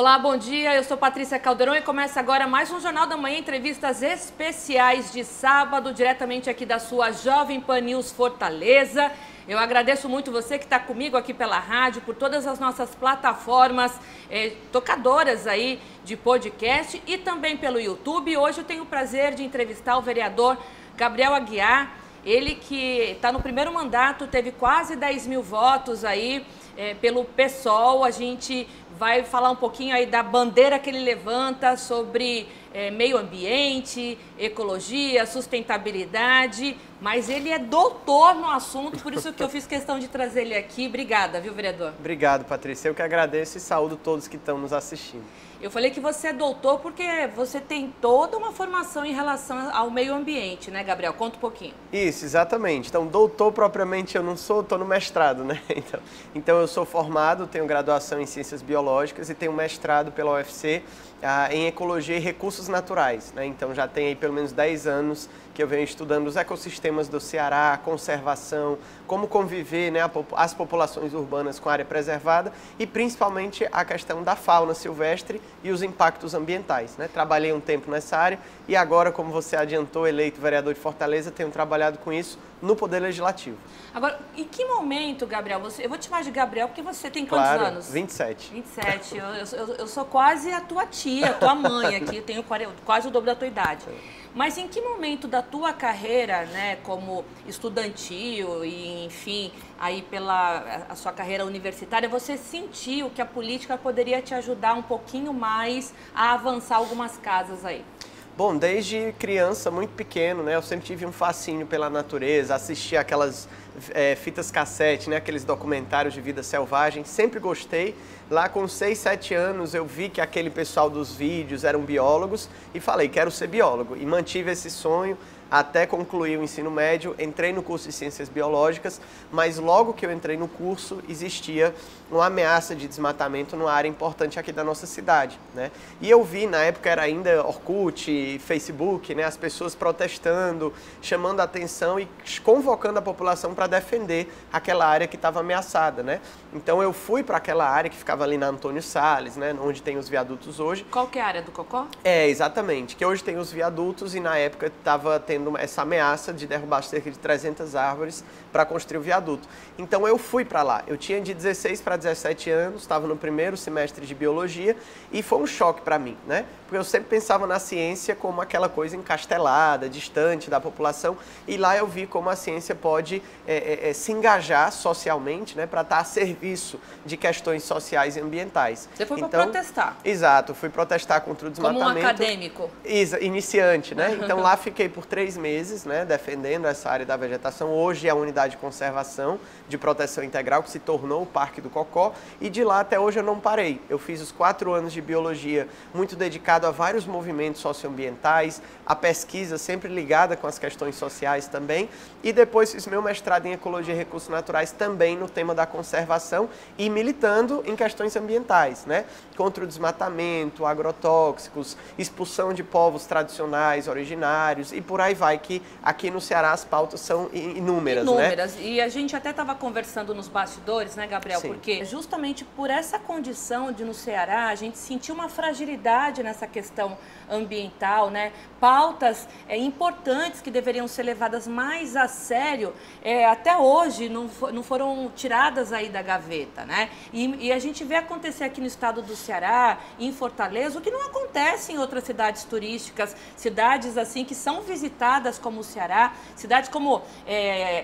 Olá, bom dia. Eu sou Patrícia Caldeirão e começa agora mais um Jornal da Manhã, entrevistas especiais de sábado, diretamente aqui da sua Jovem Pan News Fortaleza. Eu agradeço muito você que está comigo aqui pela rádio, por todas as nossas plataformas tocadoras aí de podcast e também pelo YouTube. Hoje eu tenho o prazer de entrevistar o vereador Gabriel Aguiar, ele que está no primeiro mandato, teve quase 10 mil votos aí pelo PSOL. A gente vai falar um pouquinho aí da bandeira que ele levanta sobre meio ambiente, ecologia, sustentabilidade, mas ele é doutor no assunto, por isso que eu fiz questão de trazer ele aqui. Obrigada, viu, vereador? Obrigado, Patrícia. Eu que agradeço e saúdo todos que estão nos assistindo. Eu falei que você é doutor porque você tem toda uma formação em relação ao meio ambiente, né, Gabriel? Conta um pouquinho. Isso, exatamente. Então, doutor propriamente eu não sou, estou no mestrado, né? Então eu sou formado, tenho graduação em Ciências Biológicas e tenho mestrado pela UFC em Ecologia e Recursos Naturais, né? Então já tem aí pelo menos 10 anos que eu venho estudando os ecossistemas do Ceará, a conservação, como conviver, né, as populações urbanas com a área preservada e principalmente a questão da fauna silvestre e os impactos ambientais, né? Trabalhei um tempo nessa área e agora, como você adiantou, eleito vereador de Fortaleza, tenho trabalhado com isso no Poder Legislativo. Agora, em que momento, Gabriel, eu vou te chamar de Gabriel porque você tem quantos anos? 27. 27. Eu sou quase a tua tia, a tua mãe aqui, eu tenho quase o dobro da tua idade. Mas em que momento da tua carreira, né, como estudantil e, enfim, aí pela a sua carreira universitária, você sentiu que a política poderia te ajudar um pouquinho mais a avançar algumas casas aí? Bom, desde criança, muito pequeno, né, eu sempre tive um fascínio pela natureza, assistia aquelas fitas cassete, né, aqueles documentários de vida selvagem, sempre gostei. Lá com 6, 7 anos eu vi que aquele pessoal dos vídeos eram biólogos e falei, quero ser biólogo. E mantive esse sonho até concluir o ensino médio, entrei no curso de Ciências Biológicas, mas logo que eu entrei no curso existia uma ameaça de desmatamento numa área importante aqui da nossa cidade, né? E eu vi, na época era ainda Orkut, Facebook, né, as pessoas protestando, chamando a atenção e convocando a população para defender aquela área que estava ameaçada, né? Então eu fui para aquela área que ficava ali na Antônio Salles, né, onde tem os viadutos hoje. Qual que é a área do Cocó? Exatamente, que hoje tem os viadutos e na época estava tendo essa ameaça de derrubar cerca de 300 árvores para construir o viaduto. Então eu fui para lá, eu tinha de 16 para 17 anos, estava no primeiro semestre de Biologia e foi um choque para mim, né? Porque eu sempre pensava na ciência como aquela coisa encastelada, distante da população, e lá eu vi como a ciência pode se engajar socialmente, né, para estar a serviço de questões sociais e ambientais. Você foi para protestar? Exato, fui protestar contra o desmatamento. Como um acadêmico? Iniciante, né? Então lá fiquei por 3 meses, né, defendendo essa área da vegetação. Hoje é a unidade de conservação de proteção integral, que se tornou o Parque do Cocó, e de lá até hoje eu não parei. Eu fiz os 4 anos de biologia muito dedicado a vários movimentos socioambientais, a pesquisa sempre ligada com as questões sociais também, e depois fiz meu mestrado em Ecologia e Recursos Naturais também no tema da conservação e militando em questões ambientais, né? Contra o desmatamento, agrotóxicos, expulsão de povos tradicionais, originários e por aí vai, que aqui no Ceará as pautas são inúmeras, né? E a gente até estava conversando nos bastidores, né, Gabriel? Sim. Porque justamente por essa condição de no Ceará a gente sentiu uma fragilidade nessa questão ambiental, né? Pautas importantes que deveriam ser levadas mais a sério, até hoje não foram tiradas aí da gaveta, né? E a gente vê acontecer aqui no estado do Ceará, em Fortaleza, o que não acontece em outras cidades turísticas, cidades assim que são visitadas como o Ceará, cidades como,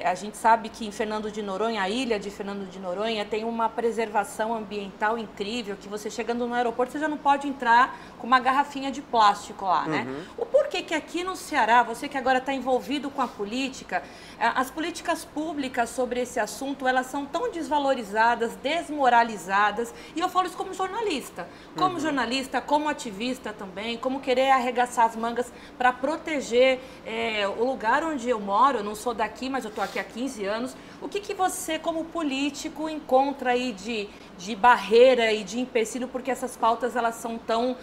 a gente sabe que em Fernando de Noronha, a ilha de Fernando de Noronha tem uma preservação ambiental incrível, que você chegando no aeroporto você já não pode entrar com uma garrafinha de plástico lá, né? O porquê que aqui no Ceará, você que agora está envolvido com a política, as políticas públicas sobre esse assunto, elas são tão desvalorizadas, desmoralizadas, e eu falo isso como jornalista. Como jornalista, como ativista também, como querer arregaçar as mangas para proteger o lugar onde eu moro. Eu não sou daqui, mas eu estou aqui há 15 anos. O que você, como político, encontra aí de barreira e de empecilho, porque essas pautas elas são tão,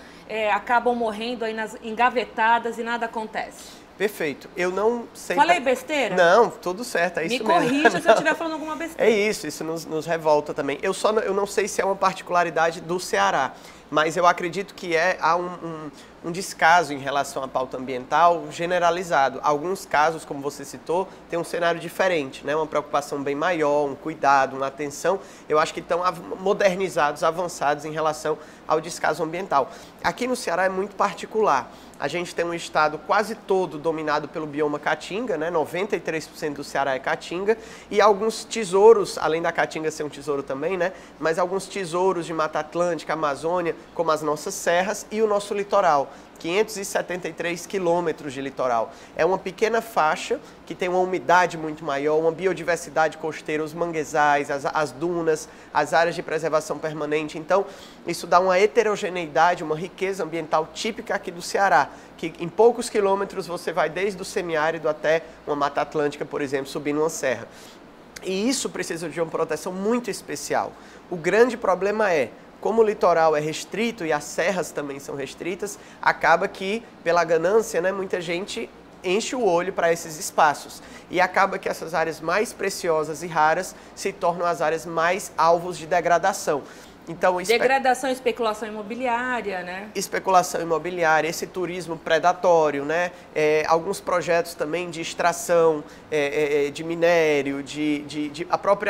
acabam morrendo aí engavetadas e nada acontece? Perfeito. Eu não sei... Falei besteira? Não, tudo certo, é isso mesmo. Me corrija se eu estiver falando alguma besteira. É isso nos revolta também. Eu não sei se é uma particularidade do Ceará. mas eu acredito que há um descaso em relação à pauta ambiental generalizado. Alguns casos, como você citou, tem um cenário diferente, né? Uma preocupação bem maior, um cuidado, uma atenção. Eu acho que estão modernizados, avançados em relação ao descaso ambiental. Aqui no Ceará é muito particular. A gente tem um estado quase todo dominado pelo bioma caatinga, né? 93% do Ceará é caatinga, e alguns tesouros, além da caatinga ser um tesouro também, né? Mas alguns tesouros de Mata Atlântica, Amazônia, como as nossas serras e o nosso litoral. 573 quilômetros de litoral. É uma pequena faixa que tem uma umidade muito maior, uma biodiversidade costeira, os manguezais, as dunas, as áreas de preservação permanente. Então, isso dá uma heterogeneidade, uma riqueza ambiental típica aqui do Ceará, que em poucos quilômetros você vai desde o semiárido até uma Mata Atlântica, por exemplo, subindo uma serra. E isso precisa de uma proteção muito especial. O grande problema é, como o litoral é restrito e as serras também são restritas, acaba que, pela ganância, né, muita gente enche o olho para esses espaços. E acaba que essas áreas mais preciosas e raras se tornam as áreas mais alvos de degradação. Então, degradação e especulação imobiliária, né? Especulação imobiliária, esse turismo predatório, né? Alguns projetos também de extração de minério,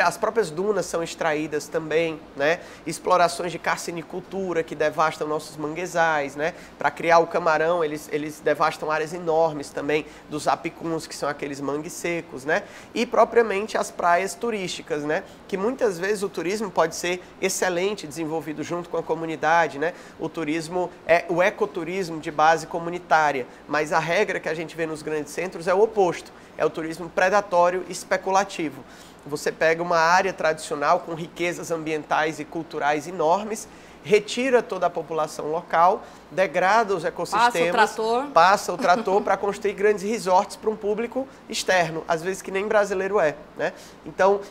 as próprias dunas são extraídas também, né? Explorações de carcinicultura que devastam nossos manguezais, né? Para criar o camarão, eles devastam áreas enormes também dos apicuns, que são aqueles mangues secos, né? E propriamente as praias turísticas, né? Que muitas vezes o turismo pode ser excelente, desenvolvido junto com a comunidade, né? O turismo o ecoturismo de base comunitária, mas a regra que a gente vê nos grandes centros é o oposto, é o turismo predatório e especulativo. Você pega uma área tradicional com riquezas ambientais e culturais enormes, retira toda a população local, degrada os ecossistemas, passa o trator para construir grandes resorts para um público externo, às vezes que nem brasileiro é, né? Então,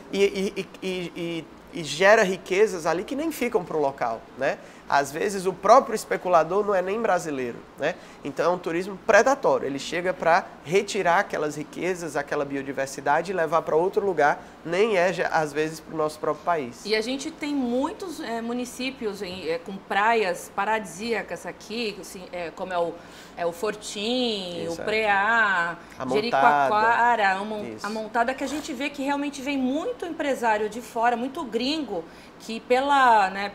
e gera riquezas ali que nem ficam para o local, né? Às vezes o próprio especulador não é nem brasileiro, né? Então é um turismo predatório, ele chega para retirar aquelas riquezas, aquela biodiversidade e levar para outro lugar, nem é às vezes para o nosso próprio país. E a gente tem muitos municípios com praias paradisíacas aqui, assim, como é o Fortim, o Preá, Jericoacoara, a Montada, que a gente vê que realmente vem muito empresário de fora, muito gringo, que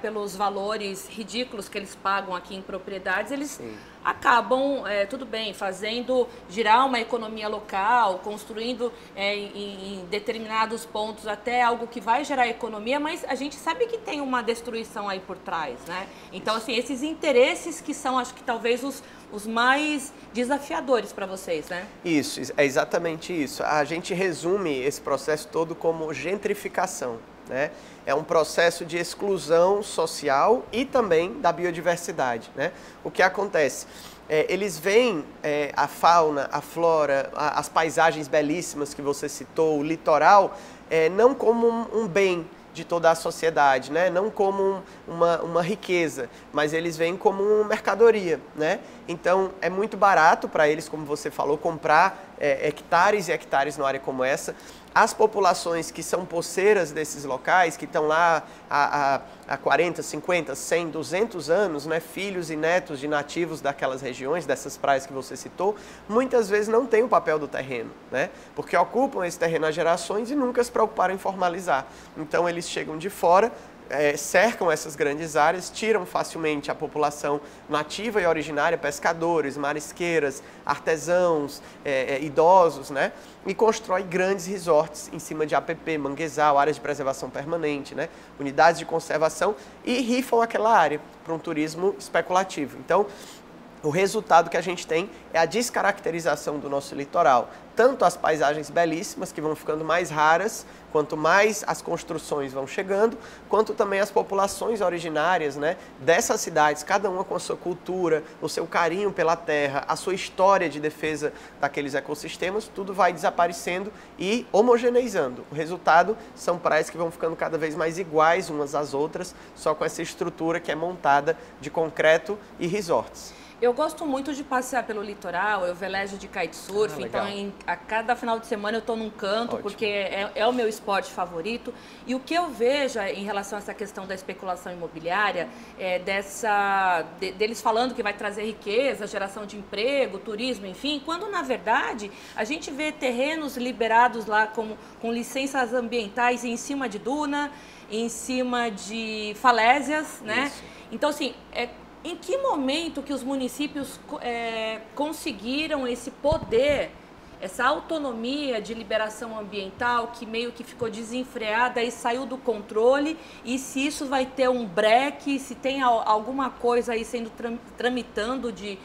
pelos valores ridículos que eles pagam aqui em propriedades, eles acabam, tudo bem, fazendo girar uma economia local, construindo em determinados pontos até algo que vai gerar economia, mas a gente sabe que tem uma destruição aí por trás, né? Então, assim, esses interesses que são, acho que talvez os mais desafiadores para vocês, né? Isso, é exatamente isso. A gente resume esse processo todo como gentrificação, né? É um processo de exclusão social e também da biodiversidade, né? O que acontece? Eles veem a fauna, a flora, as paisagens belíssimas que você citou, o litoral, não como um bem de toda a sociedade, né? Não como uma riqueza, mas eles veem como uma mercadoria, né? Então é muito barato para eles, como você falou, comprar hectares e hectares numa área como essa. As populações que são poceiras desses locais, que estão lá há 40, 50, 100, 200 anos, né, filhos e netos de nativos daquelas regiões, dessas praias que você citou, muitas vezes não têm o papel do terreno, né, porque ocupam esse terreno há gerações e nunca se preocuparam em formalizar. Então eles chegam de fora, cercam essas grandes áreas, tiram facilmente a população nativa e originária, pescadores, marisqueiras, artesãos, idosos, né? E constrói grandes resorts em cima de APP, manguezal, áreas de preservação permanente, né? Unidades de conservação e rifam aquela área para um turismo especulativo. Então, o resultado que a gente tem é a descaracterização do nosso litoral. Tanto as paisagens belíssimas, que vão ficando mais raras, quanto mais as construções vão chegando, quanto também as populações originárias, né, dessas cidades, cada uma com a sua cultura, o seu carinho pela terra, a sua história de defesa daqueles ecossistemas, tudo vai desaparecendo e homogeneizando. O resultado são praias que vão ficando cada vez mais iguais umas às outras, só com essa estrutura que é montada de concreto e resorts. Eu gosto muito de passear pelo litoral, eu velejo de kitesurf, então a cada final de semana eu estou num canto, ótimo, porque é o meu esporte favorito. E o que eu vejo em relação a essa questão da especulação imobiliária, deles falando que vai trazer riqueza, geração de emprego, turismo, enfim, quando na verdade a gente vê terrenos liberados lá com licenças ambientais em cima de duna, em cima de falésias, né? Isso. Então, assim, em que momento que os municípios conseguiram esse poder, essa autonomia de liberação ambiental que meio que ficou desenfreada e saiu do controle, e se isso vai ter um breque, se tem alguma coisa aí sendo tramitando de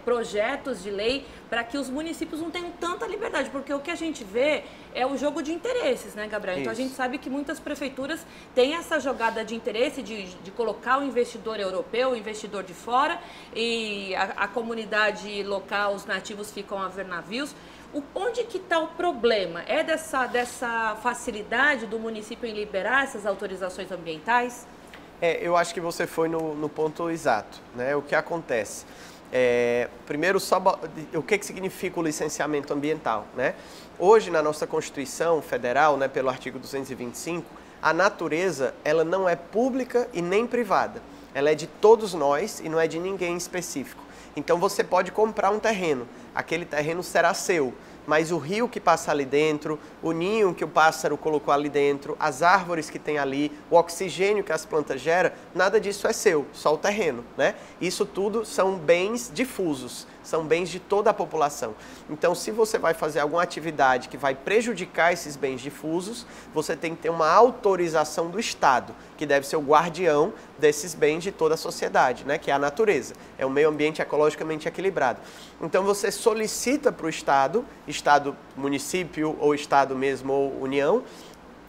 projetos de lei para que os municípios não tenham tanta liberdade, porque o que a gente vê é o jogo de interesses, né, Gabriel? Então a gente sabe que muitas prefeituras têm essa jogada de interesse de colocar o investidor europeu, o investidor de fora, e a comunidade local, os nativos ficam a ver navios. Onde que está o problema? É dessa facilidade do município em liberar essas autorizações ambientais? Eu acho que você foi no ponto exato, né? O que acontece? Primeiro, o que significa o licenciamento ambiental, né? Hoje, na nossa Constituição Federal, né, pelo artigo 225, a natureza ela não é pública e nem privada. Ela é de todos nós e não é de ninguém específico. Então, você pode comprar um terreno, aquele terreno será seu, mas o rio que passa ali dentro, o ninho que o pássaro colocou ali dentro, as árvores que tem ali, o oxigênio que as plantas geram, nada disso é seu, só o terreno, né? Isso tudo são bens difusos, são bens de toda a população. Então, se você vai fazer alguma atividade que vai prejudicar esses bens difusos, você tem que ter uma autorização do Estado, que deve ser o guardião desses bens de toda a sociedade, né? Que é a natureza, é um meio ambiente ecologicamente equilibrado. Então, você solicita para o Estado, município ou Estado mesmo ou União,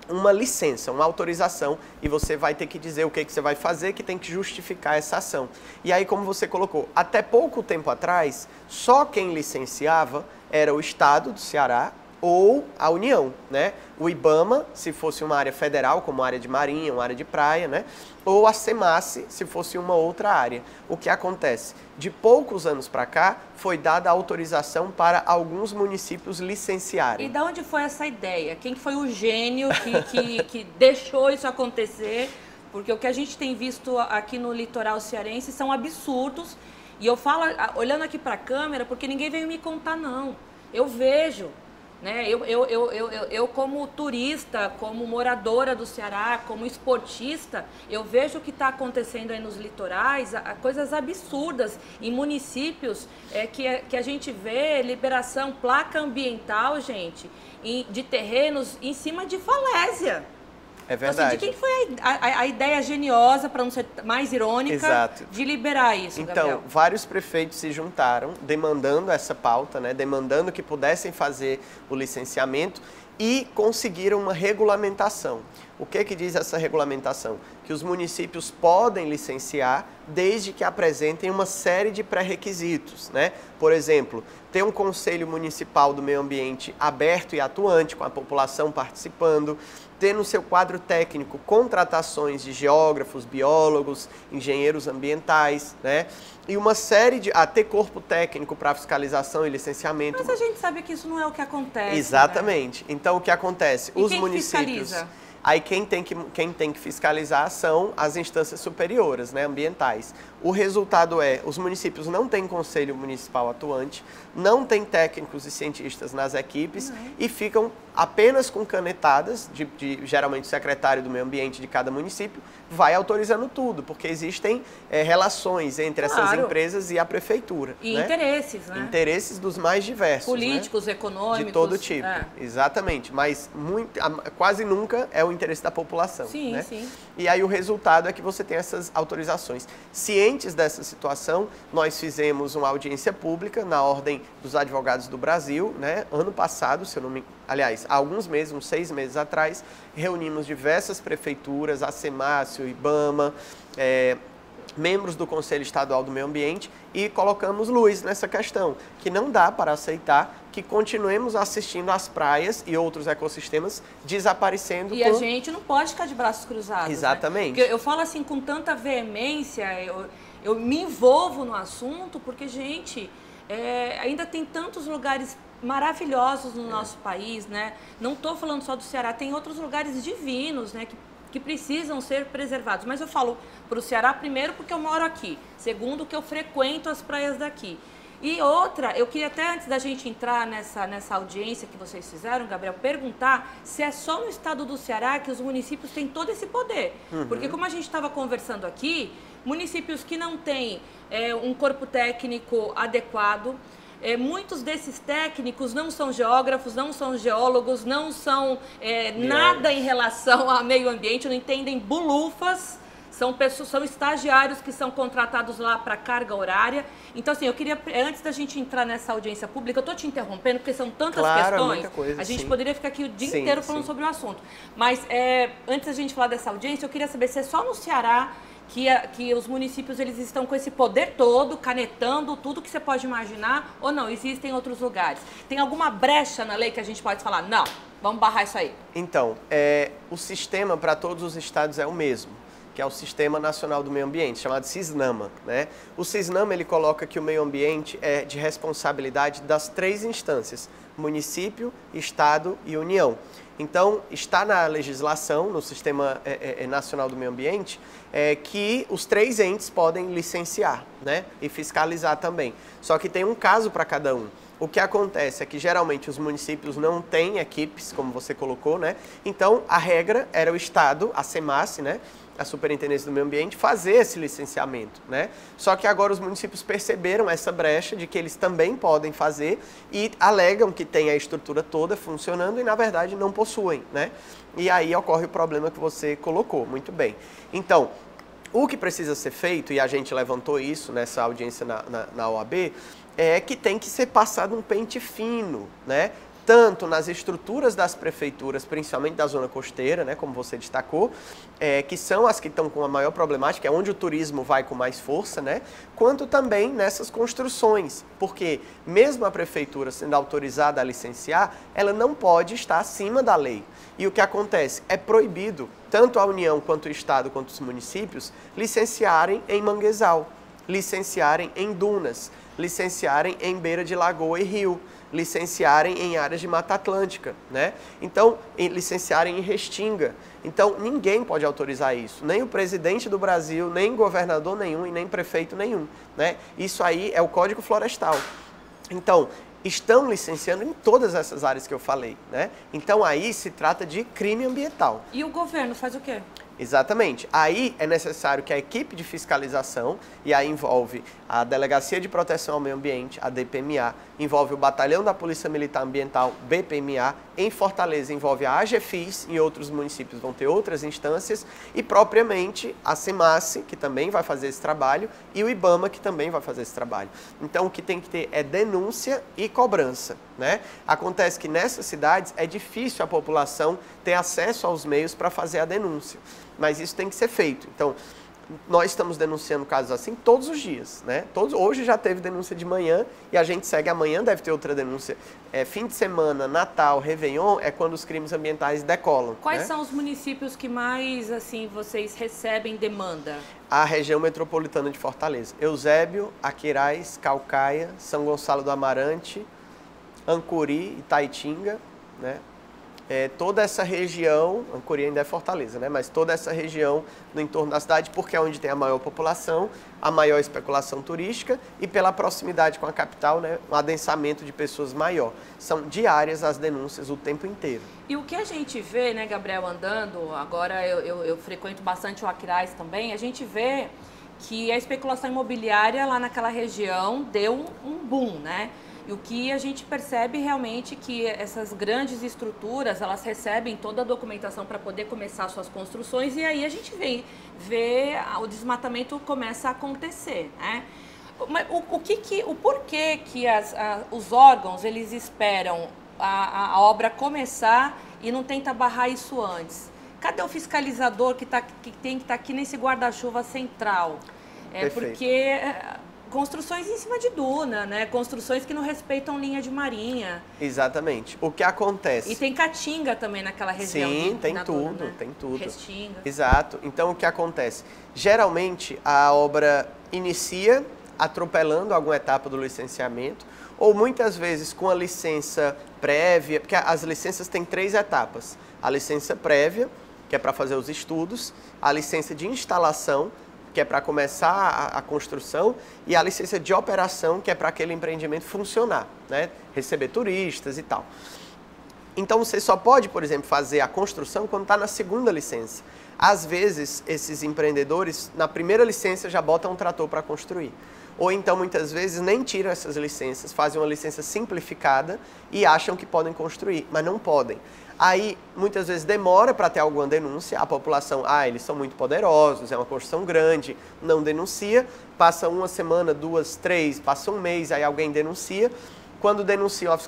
uma licença, uma autorização, e você vai ter que dizer o que você vai fazer, que tem que justificar essa ação. E aí, como você colocou, até pouco tempo atrás, só quem licenciava era o Estado do Ceará ou a União, né? O IBAMA, se fosse uma área federal, como área de marinha, uma área de praia, né? Ou a SEMASSE, se fosse uma outra área. O que acontece? De poucos anos para cá, foi dada a autorização para alguns municípios licenciarem. E de onde foi essa ideia? Quem foi o gênio que deixou isso acontecer? Porque o que a gente tem visto aqui no litoral cearense são absurdos. E eu falo, olhando aqui para a câmera, porque ninguém veio me contar, não. Eu vejo. Né? Eu como turista, como moradora do Ceará, como esportista, eu vejo o que está acontecendo aí nos litorais, coisas absurdas em municípios que a gente vê liberação, placa ambiental, gente, de terrenos em cima de falésia. É verdade. Então, assim, de quem foi a ideia geniosa, para não ser mais irônica, exato, de liberar isso, então, Gabriel? Vários prefeitos se juntaram, demandando essa pauta, né, demandando que pudessem fazer o licenciamento e conseguiram uma regulamentação. O que diz essa regulamentação? Que os municípios podem licenciar desde que apresentem uma série de pré-requisitos, né? Por exemplo, ter um conselho municipal do meio ambiente aberto e atuante, com a população participando, ter no seu quadro técnico contratações de geógrafos, biólogos, engenheiros ambientais, né? E uma série de... ter corpo técnico para fiscalização e licenciamento. Mas a gente sabe que isso não é o que acontece. Exatamente. Né? Então, o que acontece? E os quem municípios... fiscaliza? Aí quem tem que fiscalizar são as instâncias superiores, né, ambientais. O resultado os municípios não têm conselho municipal atuante, não têm técnicos e cientistas nas equipes e ficam apenas com canetadas, geralmente o secretário do meio ambiente de cada município, vai autorizando tudo, porque existem relações entre essas empresas e a prefeitura. E né? Interesses, né? Interesses dos mais diversos. Políticos, né? econômicos. De todo tipo, exatamente. Mas quase nunca é o interesse da população. Sim, né? sim. E aí o resultado é que você tem essas autorizações. Cientes dessa situação, nós fizemos uma audiência pública na Ordem dos Advogados do Brasil, né? Ano passado, se eu não me... Aliás, há alguns meses, uns 6 meses atrás, reunimos diversas prefeituras, a SEMASSE, o IBAMA, membros do Conselho Estadual do Meio Ambiente e colocamos luz nessa questão, que não dá para aceitar que continuemos assistindo às praias e outros ecossistemas desaparecendo. E a gente não pode ficar de braços cruzados. Exatamente. Né? Porque eu falo assim com tanta veemência, eu me envolvo no assunto porque, gente, ainda tem tantos lugares maravilhosos no nosso país, né? Não estou falando só do Ceará, tem outros lugares divinos, né? Que precisam ser preservados. Mas eu falo para o Ceará primeiro porque eu moro aqui, segundo que eu frequento as praias daqui. E outra, eu queria até antes da gente entrar nessa audiência que vocês fizeram, Gabriel, perguntar se é só no estado do Ceará que os municípios têm todo esse poder. Porque como a gente estava conversando aqui, municípios que não têm um corpo técnico adequado, muitos desses técnicos não são geógrafos, não são geólogos, não são nada em relação ao meio ambiente, não entendem bulufas. São estagiários que são contratados lá para carga horária. Então, assim, eu queria, antes da gente entrar nessa audiência pública, eu estou te interrompendo porque são tantas questões, muita coisa, a gente sim. poderia ficar aqui o dia inteiro falando sobre o assunto. Mas, antes da gente falar dessa audiência, eu queria saber se é só no Ceará que os municípios eles estão com esse poder todo, canetando tudo que você pode imaginar, ou não, existem outros lugares. Tem alguma brecha na lei que a gente pode falar, não, vamos barrar isso aí? Então, o sistema para todos os estados é o mesmo, que é o Sistema Nacional do Meio Ambiente, chamado Cisnama, né? O Cisnama, ele coloca que o meio ambiente é de responsabilidade das 3 instâncias, município, estado e União. Então, está na legislação, no Sistema Nacional do Meio Ambiente, que os 3 entes podem licenciar, né? E fiscalizar também. Só que tem um caso para cada um. O que acontece é que geralmente os municípios não têm equipes, como você colocou, né? Então, a regra era o Estado, a SEMASSE, né? A Superintendência do Meio Ambiente, fazer esse licenciamento, né? Só que agora os municípios perceberam essa brecha de que eles também podem fazer e alegam que tem a estrutura toda funcionando e, na verdade, não possuem, né? E aí ocorre o problema que você colocou, muito bem. Então, o que precisa ser feito, e a gente levantou isso nessa audiência na OAB, é que tem que ser passado um pente fino, né? Tanto nas estruturas das prefeituras, principalmente da zona costeira, né, como você destacou, que são as que estão com a maior problemática, é onde o turismo vai com mais força, né, quanto também nessas construções, porque mesmo a prefeitura sendo autorizada a licenciar, ela não pode estar acima da lei. E o que acontece? É proibido, tanto a União, quanto o Estado, quanto os municípios, licenciarem em manguezal, licenciarem em dunas, licenciarem em beira de lagoa e rio, licenciarem em áreas de Mata Atlântica, né? Então, licenciarem em restinga. Então, ninguém pode autorizar isso, nem o presidente do Brasil, nem governador nenhum e nem prefeito nenhum, né? Isso aí é o Código Florestal. Então, estão licenciando em todas essas áreas que eu falei, né? Então, aí se trata de crime ambiental. E o governo faz o quê? Exatamente. Aí é necessário que a equipe de fiscalização, e aí envolve a Delegacia de Proteção ao Meio Ambiente, a DPMA, envolve o Batalhão da Polícia Militar Ambiental, BPMA, em Fortaleza envolve a AGFIS, em outros municípios vão ter outras instâncias, e propriamente a SEMASSE, que também vai fazer esse trabalho, e o IBAMA, que também vai fazer esse trabalho. Então o que tem que ter é denúncia e cobrança, né? Acontece que nessas cidades é difícil a população ter acesso aos meios para fazer a denúncia. Mas isso tem que ser feito. Então, nós estamos denunciando casos assim todos os dias, né? Hoje já teve denúncia de manhã e a gente segue amanhã, deve ter outra denúncia. Fim de semana, Natal, Réveillon, é quando os crimes ambientais decolam. Quais são os municípios que mais, assim, vocês recebem demanda? A região metropolitana de Fortaleza. Eusébio, Aquiraz, Caucaia, São Gonçalo do Amarante, Ancuri, Itaitinga, né? Toda essa região, Ancuri ainda é Fortaleza, né? Mas toda essa região no entorno da cidade, porque é onde tem a maior população, a maior especulação turística e pela proximidade com a capital, né? Um adensamento de pessoas maior. São diárias as denúncias o tempo inteiro. E o que a gente vê, né, Gabriel, andando, agora eu frequento bastante o Aquiraz também, a gente vê que a especulação imobiliária lá naquela região deu um boom, né? E o que a gente percebe realmente que essas grandes estruturas, elas recebem toda a documentação para poder começar suas construções e aí a gente vê o desmatamento começa a acontecer, né? Mas o porquê que os órgãos, eles esperam a obra começar e não tenta barrar isso antes? Cadê o fiscalizador que tem que estar aqui nesse guarda-chuva central? Perfeito. Porque construções em cima de duna, né? Construções que não respeitam linha de marinha. Exatamente. O que acontece? E tem caatinga também naquela região. Sim, tem tudo, duna, né? tem tudo. Restinga. Exato. Então, o que acontece? Geralmente, a obra inicia atropelando alguma etapa do licenciamento, ou muitas vezes com a licença prévia, porque as licenças têm 3 etapas. A licença prévia, que é para fazer os estudos, a licença de instalação, que é para começar a construção, e a licença de operação, que é para aquele empreendimento funcionar, né? Receber turistas e tal. Então, você só pode, por exemplo, fazer a construção quando está na segunda licença. Às vezes, esses empreendedores, na primeira licença, já botam um trator para construir. Ou então, muitas vezes, nem tiram essas licenças, fazem uma licença simplificada e acham que podem construir, mas não podem. Aí, muitas vezes, demora para ter alguma denúncia, a população, eles são muito poderosos, é uma construção grande, não denuncia, passa 1 semana, 2, 3, passa 1 mês, aí alguém denuncia. Quando denuncia, a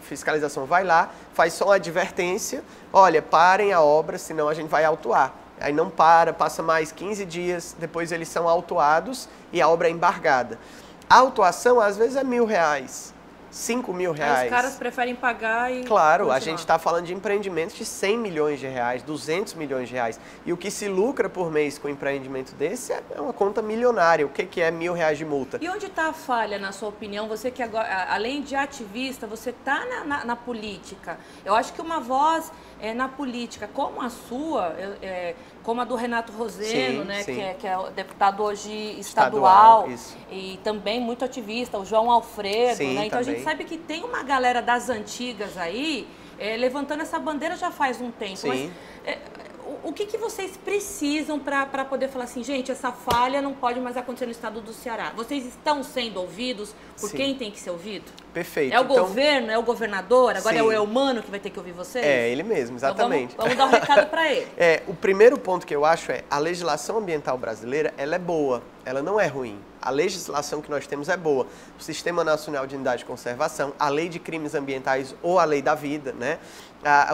fiscalização vai lá, faz só uma advertência, olha, parem a obra, senão a gente vai autuar. Aí não para, passa mais 15 dias, depois eles são autuados e a obra é embargada. A autuação, às vezes, é R$1.000, R$5.000. Aí os caras preferem pagar e... Claro, continuar. a gente está falando de empreendimentos de R$100 milhões, R$200 milhões. E o que se lucra por mês com um empreendimento desse é uma conta milionária. O que é R$1.000 de multa? E onde está a falha, na sua opinião? Você que agora, além de ativista, você está na política. Eu acho que uma voz na política como a sua, como a do Renato Roseno, Sim, né, sim. que é o deputado hoje estadual isso. E também muito ativista, o João Alfredo, Sim, né? Então a também. gente sabe que tem uma galera das antigas aí levantando essa bandeira já faz um tempo. Sim. Mas, o que vocês precisam para poder falar assim, gente, essa falha não pode mais acontecer no estado do Ceará? Vocês estão sendo ouvidos por Sim. quem tem que ser ouvido? Perfeito. É o Então, governo, é o governador, agora Sim. é o Eumano que vai ter que ouvir vocês? É, ele mesmo, exatamente. Então vamos dar um recado para ele. O primeiro ponto que eu acho a legislação ambiental brasileira, ela é boa, ela não é ruim. A legislação que nós temos é boa. O Sistema Nacional de Unidade de Conservação, a Lei de Crimes Ambientais ou a Lei da Vida, né?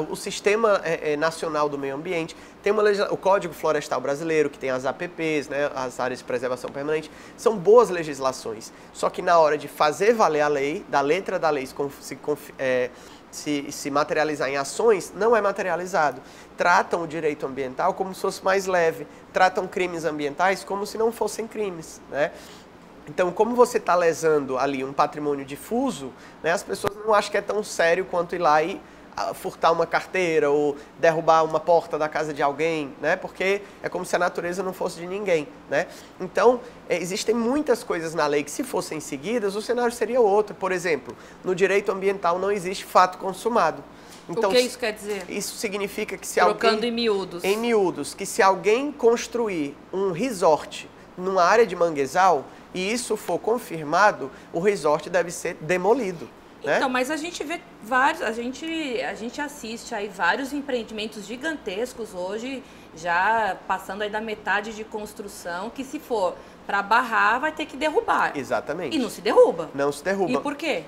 O Sistema Nacional do Meio Ambiente, tem o Código Florestal Brasileiro, que tem as APPs, né? As Áreas de Preservação Permanente, são boas legislações. Só que na hora de fazer valer a lei, da letra da lei se materializar em ações, não é materializado. Tratam o direito ambiental como se fosse mais leve, tratam crimes ambientais como se não fossem crimes, né? Então, como você está lesando ali um patrimônio difuso, né, as pessoas não acham que é tão sério quanto ir lá e furtar uma carteira ou derrubar uma porta da casa de alguém, né? Porque é como se a natureza não fosse de ninguém, né? Então, existem muitas coisas na lei que, se fossem seguidas, o cenário seria outro. Por exemplo, no direito ambiental não existe fato consumado. Então, o que isso quer dizer? Isso significa que se Trocando em miúdos. Em miúdos, que se alguém construir um resort numa área de manguezal e isso for confirmado, o resort deve ser demolido. Então, mas a gente vê vários, a gente assiste aí vários empreendimentos gigantescos hoje, já passando aí da metade de construção, que se for para barrar, vai ter que derrubar. Exatamente. E não se derruba. Não se derruba. E por quê?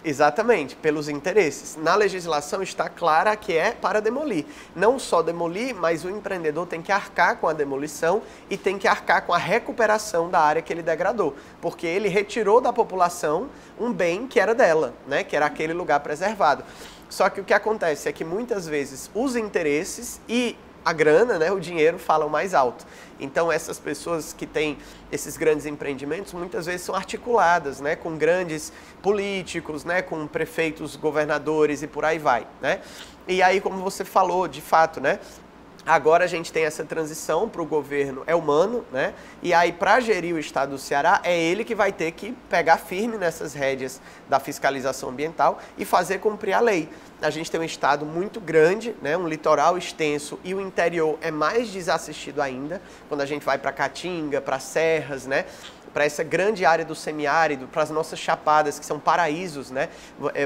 Exatamente, pelos interesses. Na legislação está clara que é para demolir. Não só demolir, mas o empreendedor tem que arcar com a demolição e tem que arcar com a recuperação da área que ele degradou. Porque ele retirou da população um bem que era dela, né? Que era aquele lugar preservado. Só que o que acontece é que muitas vezes os interesses e a grana, né, o dinheiro falam mais alto. Então essas pessoas que têm esses grandes empreendimentos muitas vezes são articuladas, né, com grandes políticos, né, com prefeitos, governadores e por aí vai, né? E aí, como você falou, de fato, né, agora a gente tem essa transição para o governo Eumano, né? E aí, para gerir o estado do Ceará, é ele que vai ter que pegar firme nessas rédeas da fiscalização ambiental e fazer cumprir a lei. A gente tem um estado muito grande, né? Um litoral extenso, e o interior é mais desassistido ainda, quando a gente vai para Caatinga, para serras, né? Para essa grande área do semiárido, para as nossas chapadas, que são paraísos, né?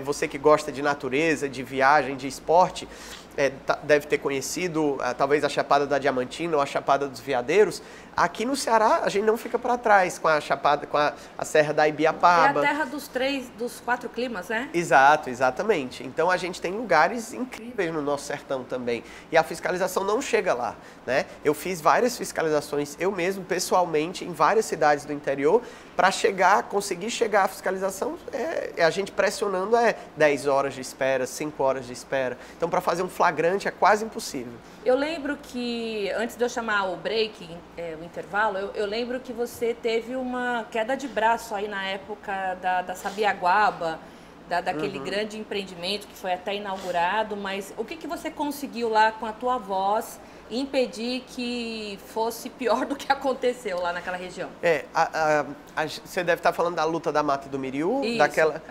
Você que gosta de natureza, de viagem, de esporte, deve ter conhecido, talvez a Chapada da Diamantina ou a Chapada dos Veadeiros. Aqui no Ceará, a gente não fica para trás com a Chapada, com a Serra da Ibiapaba. É a terra dos 4 climas, né? Exato, exatamente. Então a gente tem lugares incríveis no nosso sertão também. E a fiscalização não chega lá, né? Eu fiz várias fiscalizações, eu mesmo, pessoalmente, em várias cidades do interior, para conseguir chegar à fiscalização, a gente pressionando 10 horas de espera, 5 horas de espera. Então, para fazer um flagrante é quase impossível. Eu lembro que, antes de eu chamar o break, o intervalo, eu lembro que você teve uma queda de braço aí na época da Sabiaguaba, daquele grande empreendimento que foi até inaugurado, mas o que você conseguiu lá com a tua voz impedir que fosse pior do que aconteceu lá naquela região? Você deve estar falando da luta da Mata do Miriú, Isso,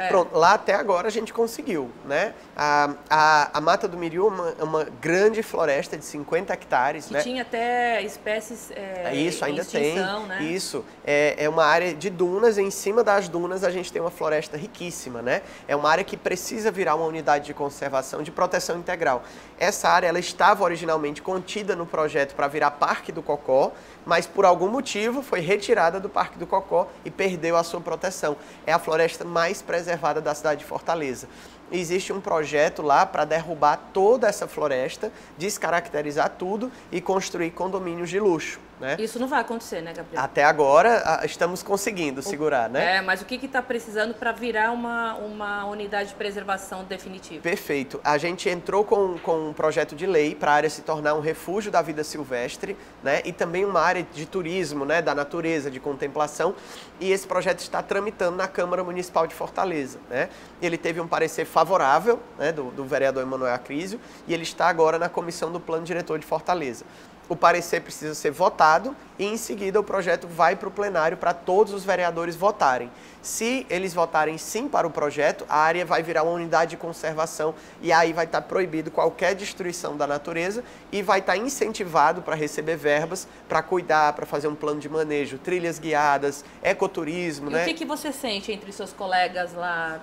Pronto, lá até agora a gente conseguiu, né? A Mata do Miriú é uma grande floresta de 50 hectares, que né? tinha até espécies Isso, ainda em extinção, tem. Né? Isso, é uma área de dunas, em cima das dunas a gente tem uma floresta riquíssima, né? É uma área que precisa virar uma unidade de conservação, de proteção integral. Essa área, ela estava originalmente contida no projeto para virar Parque do Cocó, mas por algum motivo foi retirada do Parque do Cocó e perdeu a sua proteção. É a floresta mais preservada da cidade de Fortaleza. Existe um projeto lá para derrubar toda essa floresta, descaracterizar tudo e construir condomínios de luxo, né? Isso não vai acontecer, né, Gabriel? Até agora estamos conseguindo segurar, né? Mas o que está precisando para virar uma unidade de preservação definitiva? Perfeito. A gente entrou com um projeto de lei para a área se tornar um refúgio da vida silvestre, né? E também uma área de turismo, né? Da natureza, de contemplação. E esse projeto está tramitando na Câmara Municipal de Fortaleza, né? Ele teve um parecer favorável, né? do vereador Emanuel Acrísio, e ele está agora na comissão do Plano Diretor de Fortaleza. O parecer precisa ser votado e, em seguida, o projeto vai para o plenário para todos os vereadores votarem. Se eles votarem sim para o projeto, a área vai virar uma unidade de conservação e aí vai estar proibido qualquer destruição da natureza e vai estar incentivado para receber verbas, para cuidar, para fazer um plano de manejo, trilhas guiadas, ecoturismo, né? E o que você sente entre seus colegas lá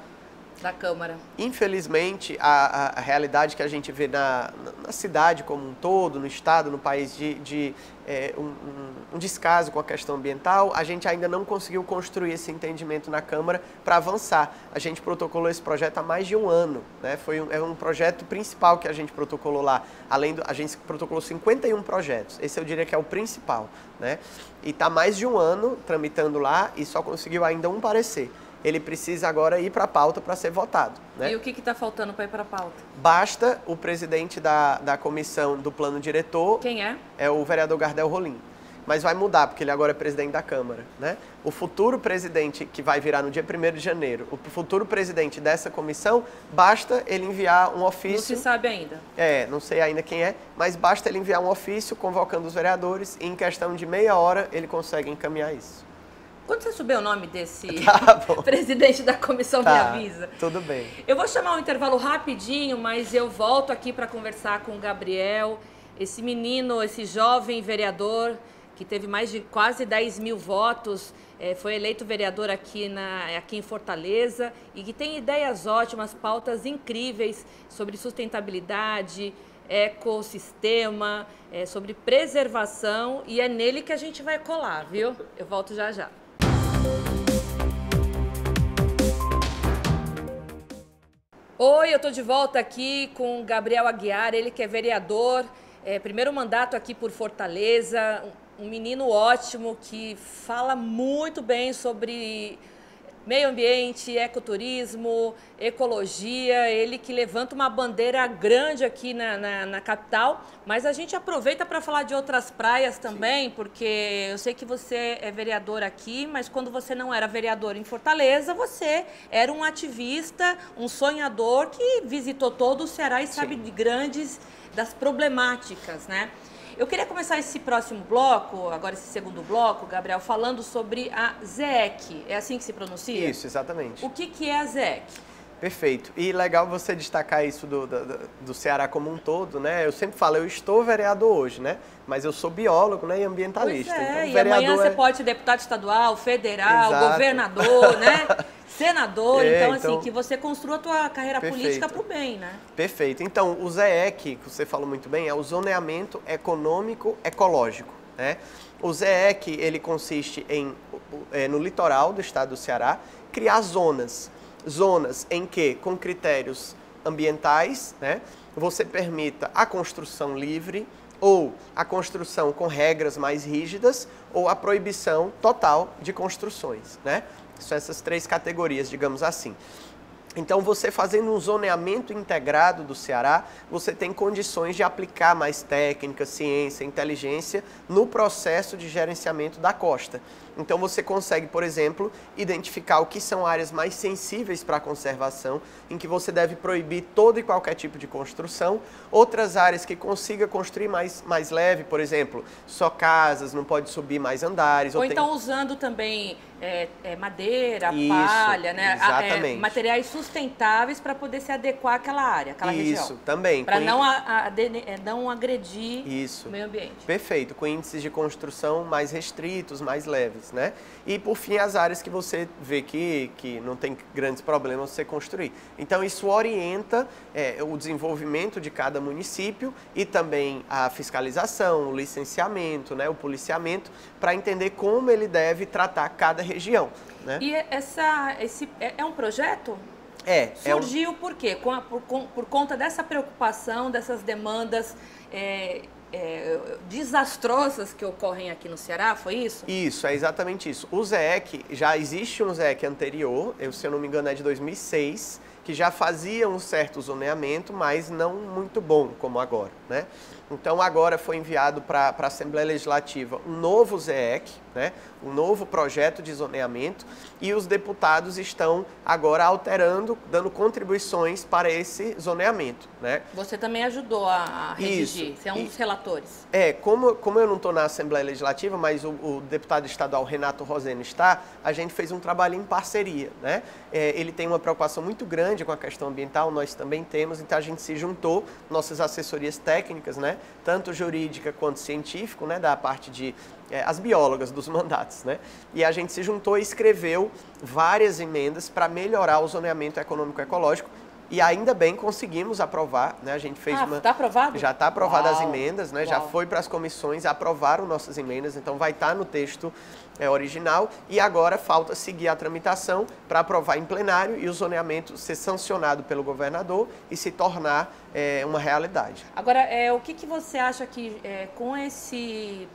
da Câmara? Infelizmente, a realidade que a gente vê na cidade como um todo, no estado, no país, um descaso com a questão ambiental, a gente ainda não conseguiu construir esse entendimento na Câmara para avançar. A gente protocolou esse projeto há mais de um ano, né? É um projeto principal que a gente protocolou lá. A gente protocolou 51 projetos. Esse eu diria que é o principal, né? E está mais de um ano tramitando lá e só conseguiu ainda um parecer. Ele precisa agora ir para a pauta para ser votado, né? E o que está faltando para ir para a pauta? Basta o presidente da comissão do plano diretor... Quem é? É o vereador Gardel Rolim. Mas vai mudar, porque ele agora é presidente da Câmara, né? O futuro presidente, que vai virar no dia 1º de janeiro, o futuro presidente dessa comissão, basta ele enviar um ofício... Não se sabe ainda. Não sei ainda quem é, mas basta ele enviar um ofício convocando os vereadores e em questão de meia hora ele consegue encaminhar isso. Quando você souber o nome desse bom. presidente da comissão, me avisa. Tudo bem. Eu vou chamar um intervalo rapidinho, mas eu volto aqui para conversar com o Gabriel, esse menino, esse jovem vereador que teve mais de quase 10 mil votos, foi eleito vereador aqui em Fortaleza e que tem ideias ótimas, pautas incríveis sobre sustentabilidade, ecossistema, sobre preservação, e é nele que a gente vai colar, viu? Eu volto já já. Oi, eu estou de volta aqui com o Gabriel Aguiar, ele que é vereador, primeiro mandato aqui por Fortaleza, um menino ótimo que fala muito bem sobre meio ambiente, ecoturismo, ecologia, ele que levanta uma bandeira grande aqui na capital, mas a gente aproveita para falar de outras praias também, porque eu sei que você é vereador aqui, mas quando você não era vereador em Fortaleza, você era um ativista, um sonhador que visitou todo o Ceará e sabe das problemáticas, né? Eu queria começar esse próximo bloco, agora esse segundo bloco, Gabriel, falando sobre a ZEC. É assim que se pronuncia? Isso, exatamente. O que é a ZEC? Perfeito. E legal você destacar isso do Ceará como um todo, né? Eu sempre falo, eu estou vereador hoje, né? Mas eu sou biólogo, né, e ambientalista. Pois então, e amanhã você pode ser deputado estadual, federal, governador, né? senador, então, assim, que você construa a tua carreira política para o bem, né? Perfeito. Então, o ZEEC, que você falou muito bem, é o Zoneamento Econômico Ecológico, né? O ZEEC, ele consiste em, no litoral do estado do Ceará, criar zonas. Zonas em que, com critérios ambientais, né, você permita a construção livre, ou a construção com regras mais rígidas, ou a proibição total de construções, né? São essas três categorias, digamos assim. Então, você fazendo um zoneamento integrado do Ceará, você tem condições de aplicar mais técnica, ciência, inteligência no processo de gerenciamento da costa. Então, você consegue, por exemplo, identificar o que são áreas mais sensíveis para a conservação, em que você deve proibir todo e qualquer tipo de construção. Outras áreas que consiga construir mais leve, por exemplo, só casas, não pode subir mais andares. Ou então usando também madeira, isso, palha, né? Exatamente. Materiais sustentáveis para poder se adequar àquela área, àquela região. Isso, também. Para não agredir o meio ambiente. Perfeito, com índices de construção mais restritos, mais leves, né? E, por fim, as áreas que você vê que não tem grandes problemas você construir. Então, isso orienta o desenvolvimento de cada município e também a fiscalização, o licenciamento, né, o policiamento, para entender como ele deve tratar cada região, né? E esse é um projeto? Surgiu por quê? Por conta dessa preocupação, dessas demandas desastrosas que ocorrem aqui no Ceará, foi isso? Isso, é exatamente isso. O ZEEC, já existe um ZEEC anterior, se eu não me engano é de 2006, que já fazia um certo zoneamento, mas não muito bom como agora, né? Então, agora foi enviado para a Assembleia Legislativa um novo ZEEC, né? Um novo projeto de zoneamento, e os deputados estão agora alterando, dando contribuições para esse zoneamento, né? Você também ajudou a redigir, você é um dos relatores. Como eu não estou na Assembleia Legislativa, mas o deputado estadual Renato Roseno está, a gente fez um trabalho em parceria, né? Ele tem uma preocupação muito grande com a questão ambiental, nós também temos, então a gente se juntou, nossas assessorias técnicas, né? Tanto jurídica quanto científico, né? Da parte de as biólogas dos mandatos, né? E a gente se juntou e escreveu várias emendas para melhorar o zoneamento econômico-ecológico, e ainda bem conseguimos aprovar, né? A gente fez está aprovado? Já está aprovada as emendas, né? Uau. Já foi para as comissões, aprovaram nossas emendas, então vai estar no texto original, e agora falta seguir a tramitação para aprovar em plenário e o zoneamento ser sancionado pelo governador e se tornar uma realidade. Agora, o que você acha que com esse...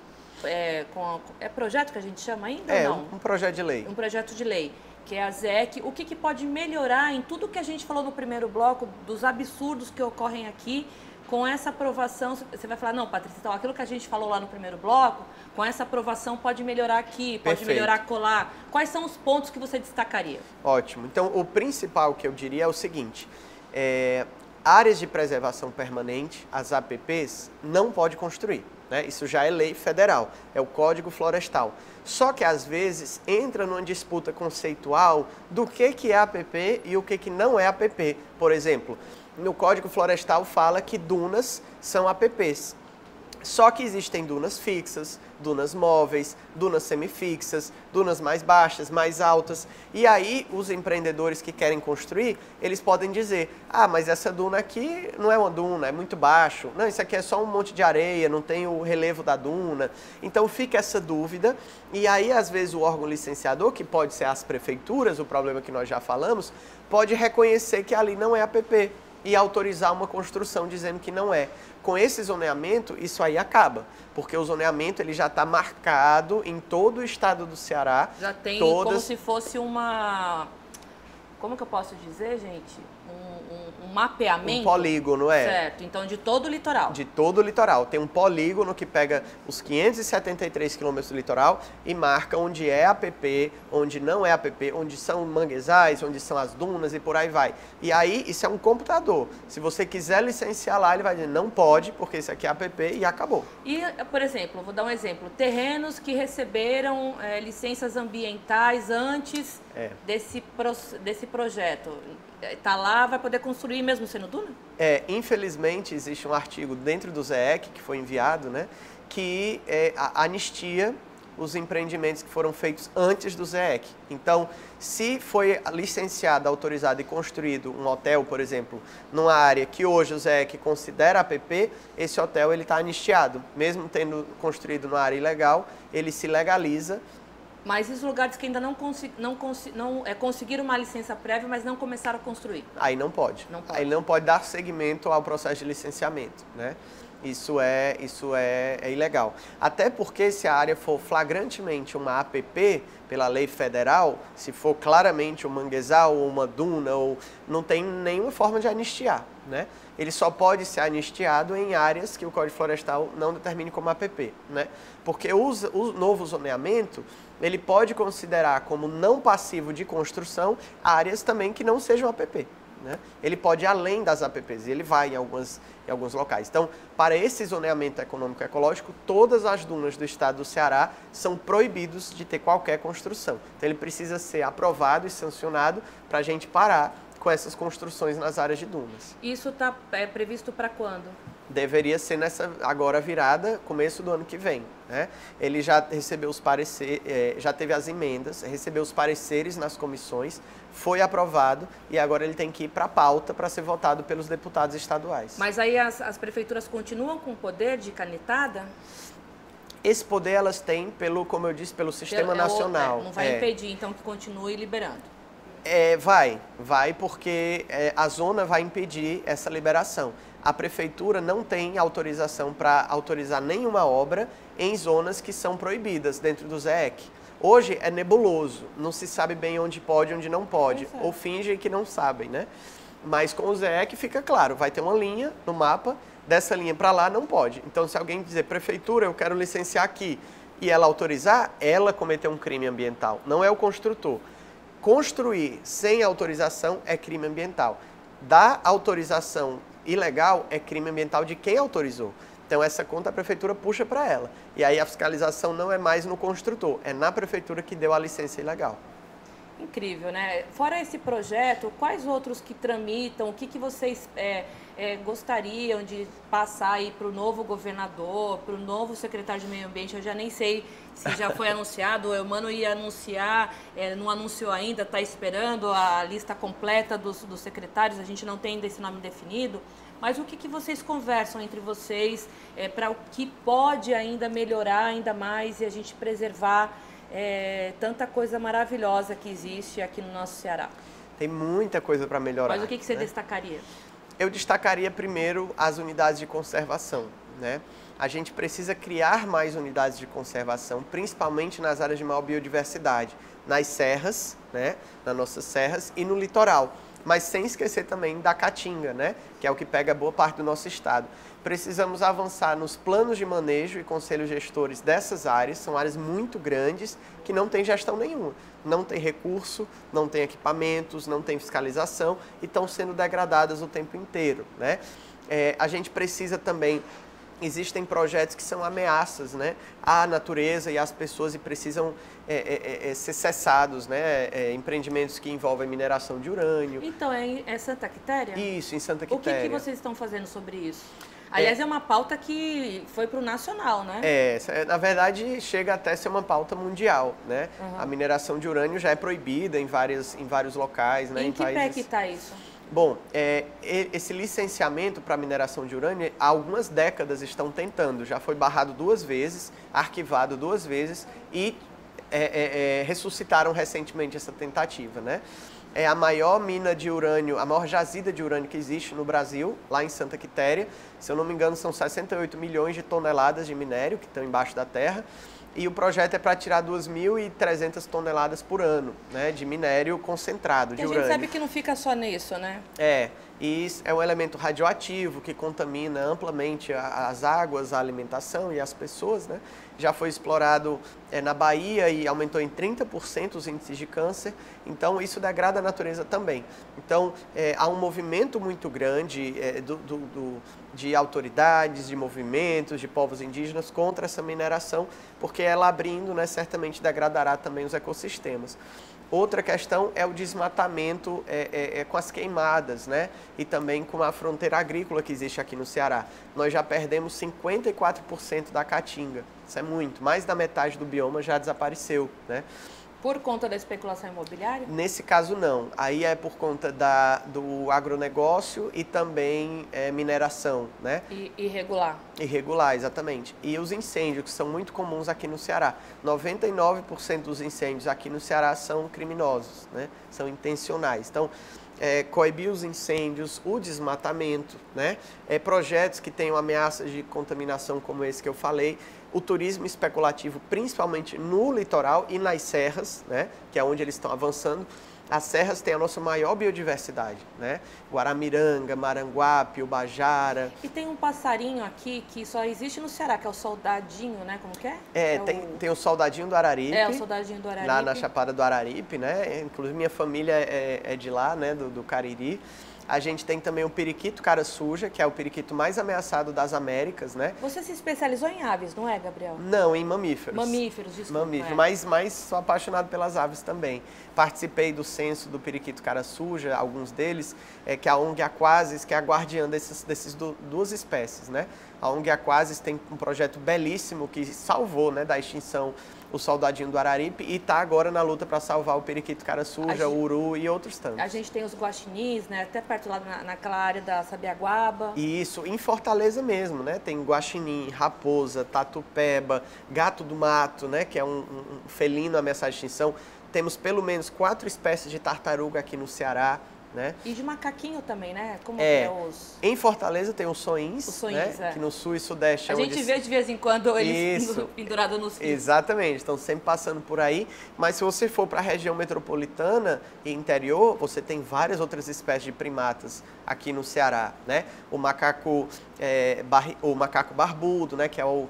projeto que a gente chama ainda ou não? Um projeto de lei. Um projeto de lei, que é a ZEEC. O que pode melhorar em tudo que a gente falou no primeiro bloco, dos absurdos que ocorrem aqui, com essa aprovação? Você vai falar, não, Patrícia, então aquilo que a gente falou lá no primeiro bloco, com essa aprovação pode melhorar aqui, pode Perfeito. melhorar colar. Quais são os pontos que você destacaria? Ótimo. Então, o principal que eu diria é o seguinte, áreas de preservação permanente, as APPs, não pode construir, né? Isso já é lei federal, é o Código Florestal. Só que, às vezes, entra numa disputa conceitual do que é APP e o que não é APP. Por exemplo, no Código Florestal fala que dunas são APPs. Só que existem dunas fixas, dunas móveis, dunas semifixas, dunas mais baixas, mais altas. E aí, os empreendedores que querem construir, eles podem dizer, mas essa duna aqui não é uma duna, é muito baixo. Não, isso aqui é só um monte de areia, não tem o relevo da duna. Então, fica essa dúvida. E aí, às vezes, o órgão licenciador, que pode ser as prefeituras, o problema que nós já falamos, pode reconhecer que ali não é APP e autorizar uma construção dizendo que não é. Com esse zoneamento, isso aí acaba, porque o zoneamento ele já está marcado em todo o estado do Ceará. Já tem como se fosse como que eu posso dizer, gente? Um mapeamento? Um polígono, Certo, então de todo o litoral. De todo o litoral. Tem um polígono que pega os 573 quilômetros do litoral e marca onde é APP, onde não é APP, onde são manguezais, onde são as dunas e por aí vai. E aí, isso é um computador. Se você quiser licenciar lá, ele vai dizer, não pode, porque isso aqui é APP e acabou. E, por exemplo, vou dar um exemplo, terrenos que receberam licenças ambientais antes desse projeto. Está lá, vai poder construir mesmo sendo duna? Infelizmente, existe um artigo dentro do ZEEC, que foi enviado, né, que anistia os empreendimentos que foram feitos antes do ZEC. Então, se foi licenciado, autorizado e construído um hotel, por exemplo, numa área que hoje o ZEC considera APP, esse hotel está anistiado. Mesmo tendo construído numa área ilegal, ele se legaliza. Mas esses lugares que ainda conseguiram uma licença prévia, mas não começaram a construir? Aí não pode. Aí não pode dar seguimento ao processo de licenciamento, né? Isso é ilegal. Até porque se a área for flagrantemente uma APP, pela lei federal, se for claramente um manguezal ou uma duna, ou não tem nenhuma forma de anistiar, né? Ele só pode ser anistiado em áreas que o Código Florestal não determine como APP, né? Porque o novo zoneamento, ele pode considerar como não passivo de construção áreas também que não sejam APP. Né? Ele pode ir além das APPs, ele vai em alguns locais. Então, para esse zoneamento econômico-ecológico, todas as dunas do estado do Ceará são proibidos de ter qualquer construção. Então, ele precisa ser aprovado e sancionado para a gente parar com essas construções nas áreas de dunas. Isso está previsto para quando? Deveria ser nessa agora virada, começo do ano que vem. Né? Ele já recebeu os pareceres, já teve as emendas, recebeu os pareceres nas comissões, foi aprovado e agora ele tem que ir para a pauta para ser votado pelos deputados estaduais. Mas aí as prefeituras continuam com o poder de canetada? Esse poder elas têm, como eu disse, pelo sistema nacional. Não vai impedir, então, que continue liberando? Vai porque a zona vai impedir essa liberação. A prefeitura não tem autorização para autorizar nenhuma obra em zonas que são proibidas dentro do ZEC. Hoje é nebuloso, não se sabe bem onde pode e onde não pode, ou fingem que não sabem, né? Mas com o ZEC fica claro, vai ter uma linha no mapa, dessa linha para lá não pode. Então se alguém dizer, prefeitura, eu quero licenciar aqui, e ela autorizar, ela cometeu um crime ambiental, não é o construtor. Construir sem autorização é crime ambiental. Dar autorização ilegal é crime ambiental de quem autorizou. Então essa conta a prefeitura puxa para ela. E aí a fiscalização não é mais no construtor, é na prefeitura que deu a licença ilegal. Incrível, né? Fora esse projeto, quais outros que tramitam, o que vocês gostariam de passar aí para o novo governador, para o novo secretário de Meio Ambiente? Eu já nem sei se já foi anunciado, o Eumano ia anunciar, não anunciou ainda, está esperando a lista completa dos secretários, a gente não tem ainda esse nome definido. Mas o que vocês conversam entre vocês para o que pode ainda melhorar ainda mais e a gente preservar tanta coisa maravilhosa que existe aqui no nosso Ceará? Tem muita coisa para melhorar. Mas o que você destacaria? Eu destacaria primeiro as unidades de conservação, né? A gente precisa criar mais unidades de conservação, principalmente nas áreas de maior biodiversidade, nas serras, né? Nas nossas serras e no litoral. Mas sem esquecer também da Caatinga, né? Que é o que pega boa parte do nosso estado. Precisamos avançar nos planos de manejo e conselhos gestores dessas áreas, são áreas muito grandes que não tem gestão nenhuma. Não tem recurso, não tem equipamentos, não tem fiscalização e estão sendo degradadas o tempo inteiro, né? A gente precisa também... Existem projetos que são ameaças, né, à natureza e às pessoas e precisam ser cessados, né, empreendimentos que envolvem mineração de urânio. Então, é Santa Quitéria? Isso, em Santa Quitéria. O que vocês estão fazendo sobre isso? Aliás, é uma pauta que foi para o nacional, né? Na verdade, chega até a ser uma pauta mundial, né? Uhum. A mineração de urânio já é proibida em vários locais, né? Em que pé que está isso? Bom, esse licenciamento para mineração de urânio, há algumas décadas estão tentando. Já foi barrado 2 vezes, arquivado 2 vezes e ressuscitaram recentemente essa tentativa, né? É a maior mina de urânio, a maior jazida de urânio que existe no Brasil, lá em Santa Quitéria. Se eu não me engano, são 68 milhões de toneladas de minério que estão embaixo da terra. E o projeto é para tirar 2.300 toneladas por ano, né, de minério concentrado, de urânio. A gente sabe que não fica só nisso, né? E isso é um elemento radioativo que contamina amplamente as águas, a alimentação e as pessoas, né? Já foi explorado na Bahia e aumentou em 30% os índices de câncer, então isso degrada a natureza também. Então, há um movimento muito grande de autoridades, de movimentos, de povos indígenas contra essa mineração, porque ela abrindo, né, certamente degradará também os ecossistemas. Outra questão é o desmatamento com as queimadas, né? E também com a fronteira agrícola que existe aqui no Ceará. Nós já perdemos 54% da caatinga. Isso é muito. Mais da metade do bioma já desapareceu, né? Por conta da especulação imobiliária? Nesse caso, não. Aí é por conta do agronegócio e também mineração, né? Irregular. Irregular, exatamente. E os incêndios, que são muito comuns aqui no Ceará. 99% dos incêndios aqui no Ceará são criminosos, né? São intencionais. Então, coibir os incêndios, o desmatamento, né? Projetos que tenham ameaças de contaminação como esse que eu falei, o turismo especulativo, principalmente no litoral e nas serras, né? Que é onde eles estão avançando. As serras têm a nossa maior biodiversidade, né? Guaramiranga, Maranguape, Ubajara. E tem um passarinho aqui que só existe no Ceará, que é o soldadinho, né? Como que é? Tem o soldadinho do Araripe. O soldadinho do Araripe. Lá na Chapada do Araripe, né? Inclusive minha família é de lá, né? Do Cariri. A gente tem também o periquito cara suja, que é o periquito mais ameaçado das Américas, né? Você se especializou em aves, não é, Gabriel? Não, em mamíferos. Mamíferos, desculpa. Mamíferos, mas sou apaixonado pelas aves também. Participei do censo do periquito cara suja, alguns deles, que é a ONG Aquasis, que é a guardiã dessas duas espécies, né? A ONG Aquasis tem um projeto belíssimo que salvou, né, da extinção o soldadinho do Araripe e está agora na luta para salvar o periquito cara suja, o uru e outros tantos. A gente tem os guaxinins, né, até perto lá naquela área da Sabiaguaba. Isso, em Fortaleza mesmo, né, tem guaxinim, raposa, tatupeba, gato do mato, né, que é um felino ameaçado de extinção. Temos pelo menos 4 espécies de tartaruga aqui no Ceará. Né? E de macaquinho também, né? Como que é os... Em Fortaleza tem os soins, né? Que no sul e sudeste a gente vê de vez em quando eles pendurados nos fios. Exatamente, estão sempre passando por aí. Mas se você for para a região metropolitana e interior, você tem várias outras espécies de primatas aqui no Ceará, né? O macaco barbudo, né? Que é o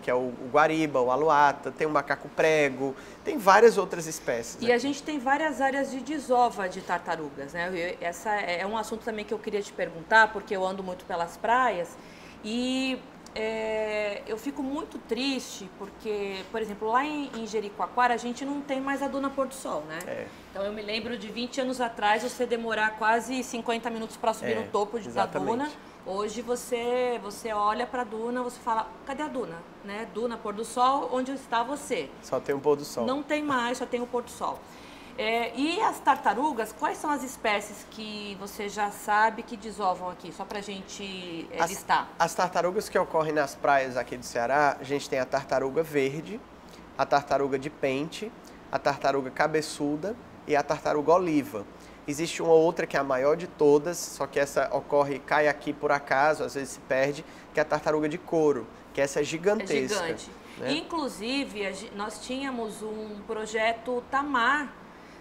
guariba, o aluata, tem o macaco prego, tem várias outras espécies. E aqui a gente tem várias áreas de desova de tartarugas, né? Essa é um assunto também que eu queria te perguntar, porque eu ando muito pelas praias e eu fico muito triste porque, por exemplo, lá em Jericoacoara a gente não tem mais a Duna Pôr do Sol, né? Então eu me lembro de 20 anos atrás você demorar quase 50 minutos para subir no topo da Duna. Hoje você olha para a Duna, você fala, cadê a Duna? Né? Duna, Pôr do Sol, onde está você? Só tem o Pôr do Sol. Não tem mais, só tem o Pôr do Sol. E as tartarugas, quais são as espécies que você já sabe que desovam aqui? Só para a gente listar. As tartarugas que ocorrem nas praias aqui do Ceará, a gente tem a tartaruga verde, a tartaruga de pente, a tartaruga cabeçuda e a tartaruga oliva. Existe uma outra que é a maior de todas, só que essa cai aqui por acaso, às vezes se perde, que é a tartaruga de couro, que essa é gigantesca. É gigante. Né? Inclusive, nós tínhamos um projeto Tamar,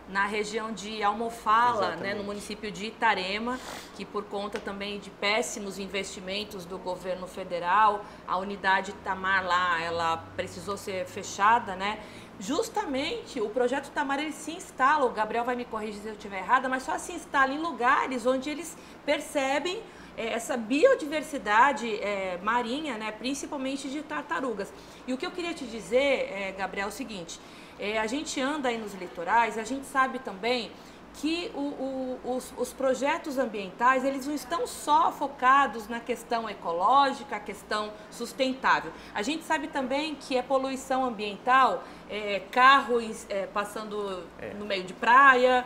na região de Almofala, né, no município de Itarema, que por conta também de péssimos investimentos do governo federal, a unidade Tamar lá, ela precisou ser fechada, né? Justamente o projeto Tamar, ele se instala, o Gabriel vai me corrigir se eu estiver errada, mas só se instala em lugares onde eles percebem essa biodiversidade marinha, né, principalmente de tartarugas. E o que eu queria te dizer, Gabriel, é o seguinte: a gente anda aí nos litorais, a gente sabe também que os projetos ambientais, eles não estão só focados na questão ecológica, a questão sustentável. A gente sabe também que é poluição ambiental, carros passando no meio de praia,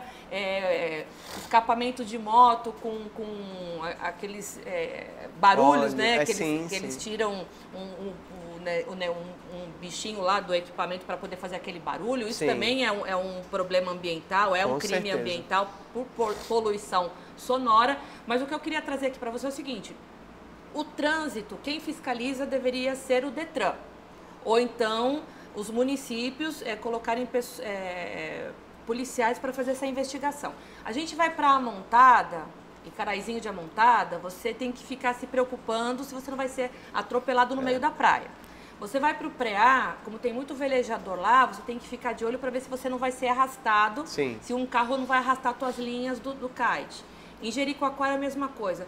escapamento de moto com aqueles barulhos, né? Que eles tiram um bichinho lá do equipamento para poder fazer aquele barulho. Isso também é um problema ambiental, um crime ambiental por poluição sonora. Mas o que eu queria trazer aqui para você é o seguinte: o trânsito, quem fiscaliza deveria ser o Detran. Ou então os municípios colocarem policiais para fazer essa investigação. A gente vai para a Amontada, em Caraizinho de Amontada, você tem que ficar se preocupando se você não vai ser atropelado no meio da praia. Você vai para o Preá, como tem muito velejador lá, você tem que ficar de olho para ver se você não vai ser arrastado, se um carro não vai arrastar suas linhas do kite. Em Jericoacoara a mesma coisa.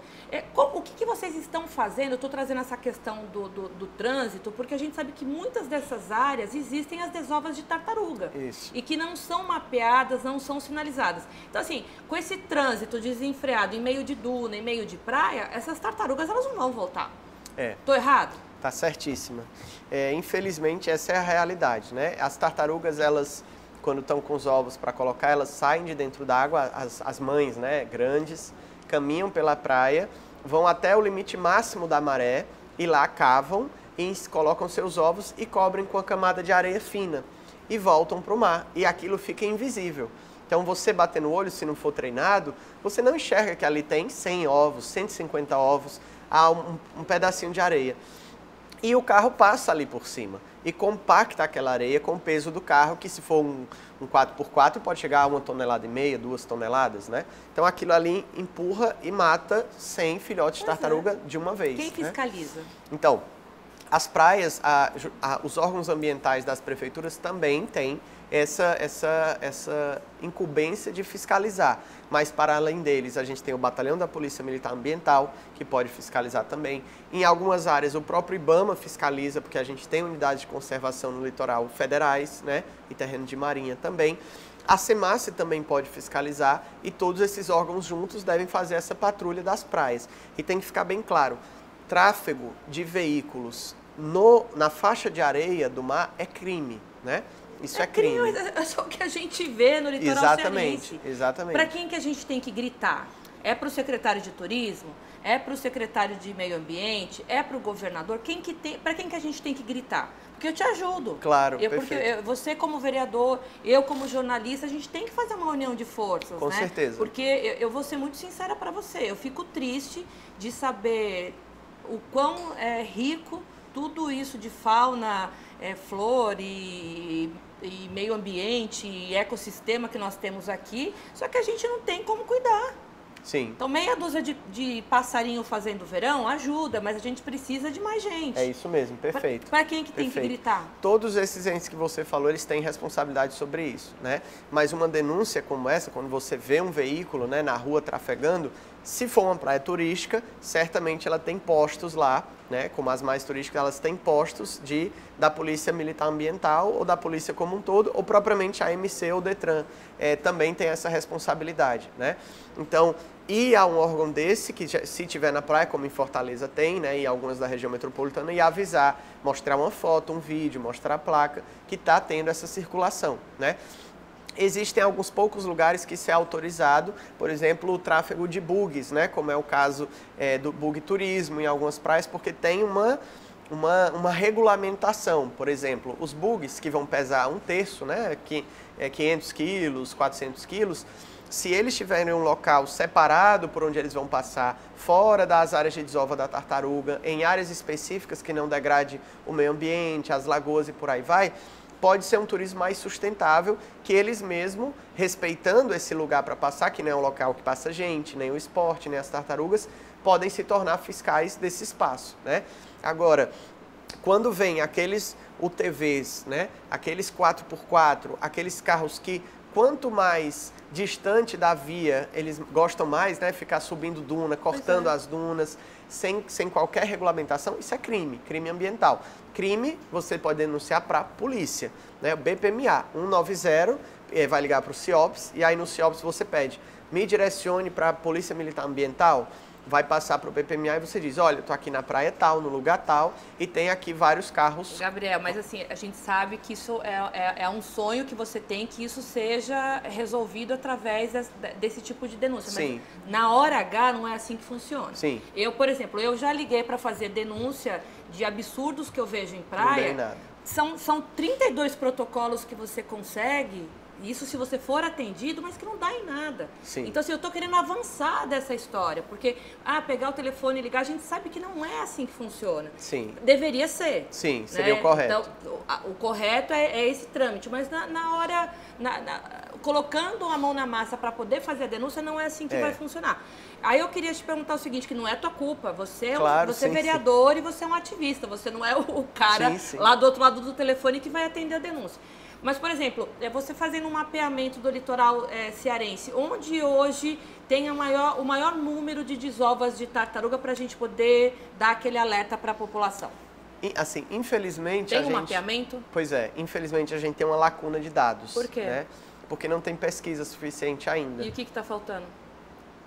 O que vocês estão fazendo? Eu estou trazendo essa questão do trânsito, porque a gente sabe que muitas dessas áreas existem as desovas de tartaruga. Isso. E que não são mapeadas, não são sinalizadas. Então, assim, com esse trânsito desenfreado em meio de duna, em meio de praia, essas tartarugas elas não vão voltar. Tô errado? Tá certíssima. Infelizmente, essa é a realidade, né? As tartarugas, elas, quando estão com os ovos para colocar, elas saem de dentro d'água, as mães, né, grandes, caminham pela praia, vão até o limite máximo da maré e lá cavam e colocam seus ovos e cobrem com a camada de areia fina e voltam para o mar e aquilo fica invisível. Então, você bater no olho, se não for treinado, você não enxerga que ali tem 100 ovos, 150 ovos, há um pedacinho de areia. E o carro passa ali por cima e compacta aquela areia com o peso do carro, que se for um 4x4 pode chegar a 1,5 toneladas, 2 toneladas, né? Então aquilo ali empurra e mata 100 filhotes de tartaruga de uma vez. Quem fiscaliza? Então, as praias, os órgãos ambientais das prefeituras também têm essa incumbência de fiscalizar. Mas, para além deles, a gente tem o Batalhão da Polícia Militar Ambiental, que pode fiscalizar também. Em algumas áreas, o próprio IBAMA fiscaliza, porque a gente tem unidades de conservação no litoral federais, né? E terreno de marinha também. A SEMASSE também pode fiscalizar e todos esses órgãos juntos devem fazer essa patrulha das praias. E tem que ficar bem claro, tráfego de veículos na faixa de areia do mar é crime, né? Isso é crime. É só o que a gente vê no litoral cearense. Exatamente. Para quem que a gente tem que gritar? É para o secretário de turismo? É para o secretário de meio ambiente? É para o governador? Para quem que a gente tem que gritar? Porque eu te ajudo. Claro, porque você como vereador, eu como jornalista, a gente tem que fazer uma união de forças, Com certeza. Porque eu vou ser muito sincera para você. Eu fico triste de saber o quão rico tudo isso de fauna, flor e meio ambiente e ecossistema que nós temos aqui, só que a gente não tem como cuidar. Sim. Então, meia dúzia de passarinho fazendo verão ajuda, mas a gente precisa de mais gente. É isso mesmo, perfeito. Para quem que tem que gritar? Todos esses entes que você falou, eles têm responsabilidade sobre isso, né? Mas uma denúncia como essa, quando você vê um veículo, né, na rua trafegando, se for uma praia turística, certamente ela tem postos lá, né? Como as mais turísticas, elas têm postos da Polícia Militar Ambiental ou da polícia como um todo, ou propriamente a AMC ou o Detran também tem essa responsabilidade, né? Então, ir a um órgão desse, que se tiver na praia, como em Fortaleza tem, né, e algumas da região metropolitana, e avisar, mostrar uma foto, um vídeo, mostrar a placa que está tendo essa circulação, né? Existem alguns poucos lugares que isso é autorizado, por exemplo, o tráfego de bugs, né, como é o caso do bug turismo em algumas praias, porque tem uma regulamentação. Por exemplo, os bugs que vão pesar 1/3, né, 500 quilos, 400 quilos, se eles tiverem um local separado por onde eles vão passar, fora das áreas de desova da tartaruga, em áreas específicas que não degrade o meio ambiente, as lagoas e por aí vai, pode ser um turismo mais sustentável, que eles mesmos, respeitando esse lugar para passar, que não é um local que passa gente, nem o esporte, nem as tartarugas, podem se tornar fiscais desse espaço, né? Agora, quando vem aqueles UTVs, né, aqueles 4x4, aqueles carros que quanto mais distante da via, eles gostam mais, né, ficar subindo duna, cortando as dunas, sem qualquer regulamentação, isso é crime ambiental. Crime, você pode denunciar para a polícia, né, o BPMA, 190, vai ligar para o CIOPS, e aí no CIOPS você pede, me direcione para a Polícia Militar Ambiental, vai passar para o BPMA e você diz, olha, eu estou aqui na praia tal, no lugar tal, e tem aqui vários carros. Gabriel, mas assim, a gente sabe que isso é um sonho que você tem, que isso seja resolvido através desse tipo de denúncia. Sim. Mas na hora H não é assim que funciona. Sim. Eu, por exemplo, eu já liguei para fazer denúncia de absurdos que eu vejo em praia. Não dei nada. São 32 protocolos que você consegue. Isso se você for atendido, mas que não dá em nada. Sim. Então, assim, eu estou querendo avançar dessa história, porque, pegar o telefone e ligar, a gente sabe que não é assim que funciona. Sim. Deveria ser. Sim, né? seria o correto. Então, o correto é esse trâmite, mas na hora, colocando a mão na massa para poder fazer a denúncia, não é assim que vai funcionar. Aí eu queria te perguntar o seguinte, que não é tua culpa, você é vereador e você é um ativista, você não é o cara lá do outro lado do telefone que vai atender a denúncia. Mas, por exemplo, você fazendo um mapeamento do litoral cearense, onde hoje tem o maior número de desovas de tartaruga para a gente poder dar aquele alerta para a população? Assim, infelizmente tem um mapeamento? Pois é, infelizmente a gente tem uma lacuna de dados. Por quê? Né? Porque não tem pesquisa suficiente ainda. E o que está faltando?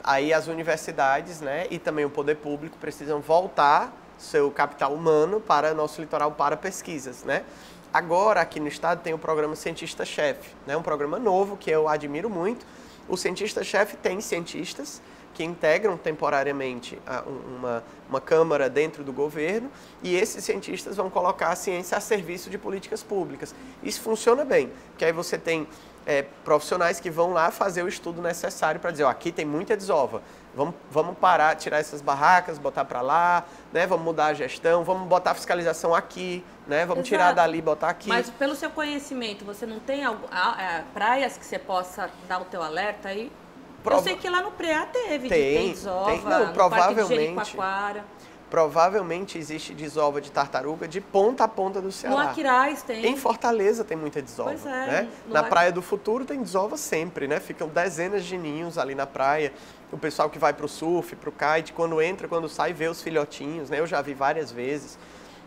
Aí as universidades, né, e também o poder público precisam voltar seu capital humano para nosso litoral para pesquisas, né? Agora, aqui no estado, tem o programa Cientista-Chefe, né? Um programa novo que eu admiro muito. O Cientista-Chefe tem cientistas que integram temporariamente uma câmara dentro do governo e esses cientistas vão colocar a ciência a serviço de políticas públicas. Isso funciona bem, porque aí você tem profissionais que vão lá fazer o estudo necessário para dizer, ó, aqui tem muita desova, vamos parar, tirar essas barracas, botar para lá, né? Vamos mudar a gestão, vamos botar a fiscalização aqui, né? Vamos tirar dali e botar aqui. Mas pelo seu conhecimento, você não tem praias que você possa dar o teu alerta aí? Eu sei que lá no Preá tem desova, não, provavelmente, no Parque de Jericoacoara. Provavelmente existe desova de tartaruga de ponta a ponta do Ceará. No Aquiraz tem. Em Fortaleza tem muita desova. Pois é. Né? Na Praia do Futuro tem desova sempre, né? Ficam dezenas de ninhos ali na praia. O pessoal que vai para o surf, para o kite, quando entra, quando sai, vê os filhotinhos, né? Eu já vi várias vezes.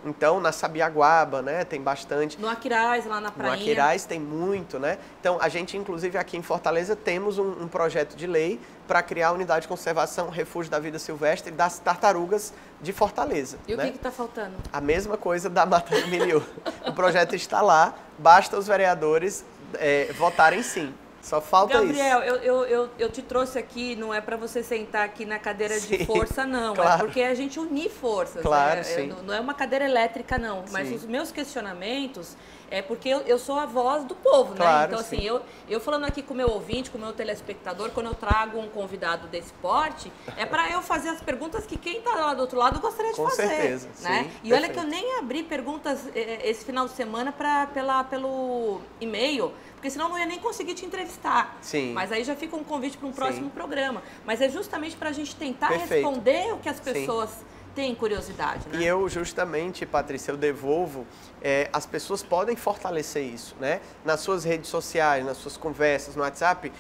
Então, na Sabiaguaba, né, tem bastante. No Aquiraz, lá na praia. No Aquiraz tem muito, né? Então, a gente, inclusive, aqui em Fortaleza, temos um projeto de lei para criar a unidade de conservação Refúgio da Vida Silvestre das tartarugas de Fortaleza. E né? O que está faltando? A mesma coisa da Mata do Miriú. O projeto está lá, basta os vereadores votarem sim. Só falta Gabriel, isso. eu te trouxe aqui, não é para você sentar aqui na cadeira de força, não. Claro. É porque a gente unir forças. Claro, né? sim. Não é uma cadeira elétrica, não. Mas os meus questionamentos é porque eu sou a voz do povo, claro, né? Então, assim, eu falando aqui com o meu ouvinte, com o meu telespectador, quando eu trago um convidado desse porte, é para eu fazer as perguntas que quem está lá do outro lado gostaria de fazer. Com certeza, né? sim. E olha que eu nem abri perguntas esse final de semana pelo e-mail, porque senão eu não ia nem conseguir te entrevistar. Sim. Mas aí já fica um convite para um próximo programa. Mas é justamente para a gente tentar Perfeito. responder o que as pessoas têm curiosidade, né? E eu justamente, Patrícia, eu devolvo, as pessoas podem fortalecer isso, né? Nas suas redes sociais, nas suas conversas, no WhatsApp,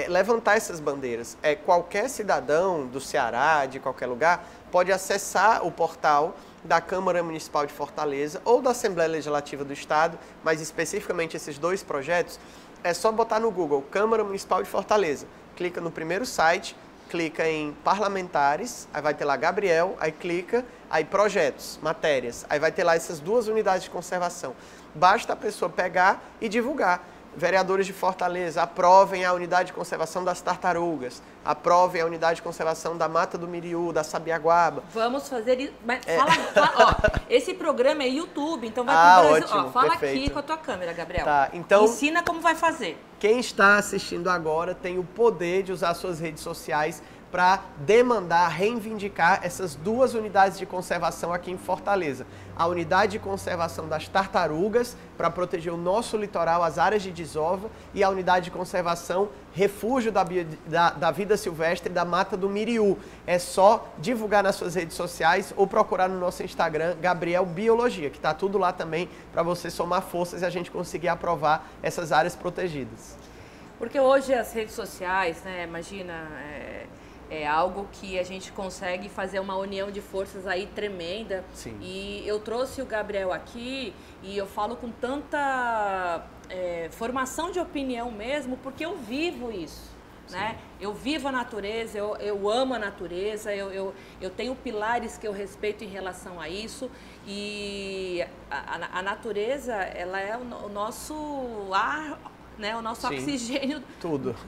levantar essas bandeiras. Qualquer cidadão do Ceará, de qualquer lugar, pode acessar o portal da Câmara Municipal de Fortaleza ou da Assembleia Legislativa do Estado, mas especificamente esses dois projetos, é só botar no Google Câmara Municipal de Fortaleza. Clica no primeiro site, clica em parlamentares, aí vai ter lá Gabriel, aí clica, aí projetos, matérias, aí vai ter lá essas duas unidades de conservação. Basta a pessoa pegar e divulgar. Vereadores de Fortaleza, aprovem a unidade de conservação das tartarugas, aprovem a unidade de conservação da Mata do Miriú, da Sabiaguaba. Vamos fazer isso. Mas ó, esse programa é YouTube, então vai pro Brasil. Ótimo, ó, fala perfeito. aqui com a tua câmera, Gabriel. Tá, então, ensina como vai fazer. Quem está assistindo agora tem o poder de usar suas redes sociais para demandar, reivindicar essas duas unidades de conservação aqui em Fortaleza. A unidade de conservação das tartarugas, para proteger o nosso litoral, as áreas de desova, e a unidade de conservação Refúgio da Vida Silvestre da Mata do Miriú. É só divulgar nas suas redes sociais ou procurar no nosso Instagram, Gabriel Biologia, que está tudo lá também para você somar forças e a gente conseguir aprovar essas áreas protegidas. Porque hoje as redes sociais, né, imagina... É algo que a gente consegue fazer uma união de forças aí tremenda. Sim. E eu trouxe o Gabriel aqui e eu falo com tanta formação de opinião mesmo, porque eu vivo isso. Né? Eu vivo a natureza, eu amo a natureza, eu tenho pilares que eu respeito em relação a isso. E a natureza, ela é o nosso ar... Né, o nosso oxigênio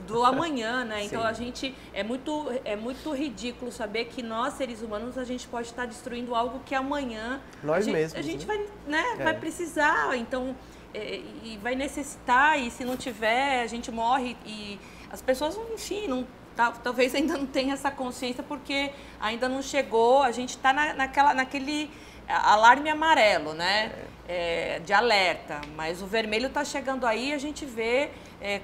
do amanhã, né? Então a gente é muito ridículo saber que nós seres humanos a gente pode estar destruindo algo que amanhã a gente vai, né, vai precisar, então e vai necessitar, e se não tiver a gente morre, e as pessoas, enfim, não talvez ainda não tenham essa consciência porque ainda não chegou, a gente está naquele alarme amarelo, né? De alerta, mas o vermelho está chegando aí, a gente vê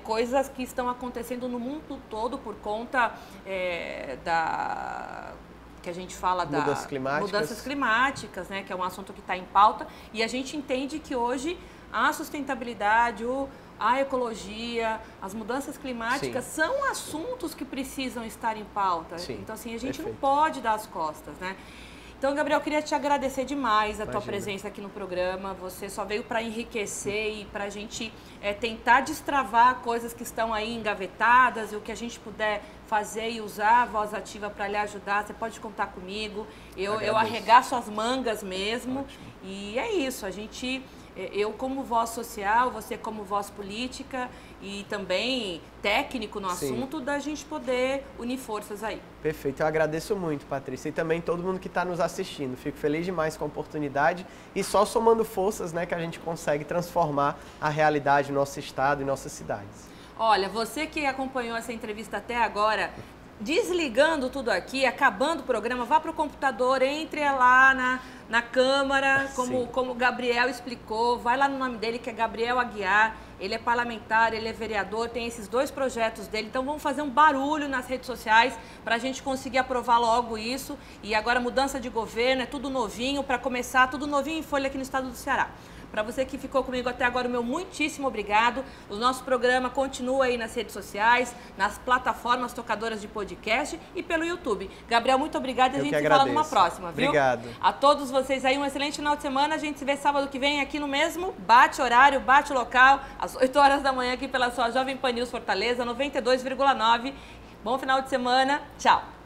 coisas que estão acontecendo no mundo todo por conta que a gente fala da mudanças climáticas, né? Que é um assunto que está em pauta, e a gente entende que hoje a sustentabilidade, a ecologia, as mudanças climáticas são assuntos que precisam estar em pauta. Então, assim, a gente não pode dar as costas, né? Então, Gabriel, eu queria te agradecer demais a tua presença aqui no programa. Você só veio para enriquecer e para a gente tentar destravar coisas que estão aí engavetadas, e o que a gente puder fazer e usar a Voz Ativa para lhe ajudar, você pode contar comigo. Eu arregaço as mangas mesmo. E é isso, eu como voz social, você como voz política e também técnico no assunto, da gente poder unir forças aí. Perfeito, eu agradeço muito, Patrícia, e também todo mundo que está nos assistindo. Fico feliz demais com a oportunidade e só somando forças, né, que a gente consegue transformar a realidade do nosso estado e nossas cidades. Olha, você que acompanhou essa entrevista até agora, desligando tudo aqui, acabando o programa, vá para o computador, entre lá na Câmara, como o Gabriel explicou, vai lá no nome dele, que é Gabriel Aguiar, ele é parlamentar, ele é vereador, tem esses 2 projetos dele, então vamos fazer um barulho nas redes sociais para a gente conseguir aprovar logo isso. E agora mudança de governo, é tudo novinho, para começar, tudo novinho em folha aqui no estado do Ceará. Para você que ficou comigo até agora, o meu muitíssimo obrigado. O nosso programa continua aí nas redes sociais, nas plataformas tocadoras de podcast e pelo YouTube. Gabriel, muito obrigado e a gente se fala numa próxima, viu? Obrigado. A todos vocês aí, um excelente final de semana. A gente se vê sábado que vem aqui no mesmo bate-horário, bate-local, às 8 horas da manhã aqui pela sua Jovem Pan News Fortaleza, 92,9. Bom final de semana. Tchau.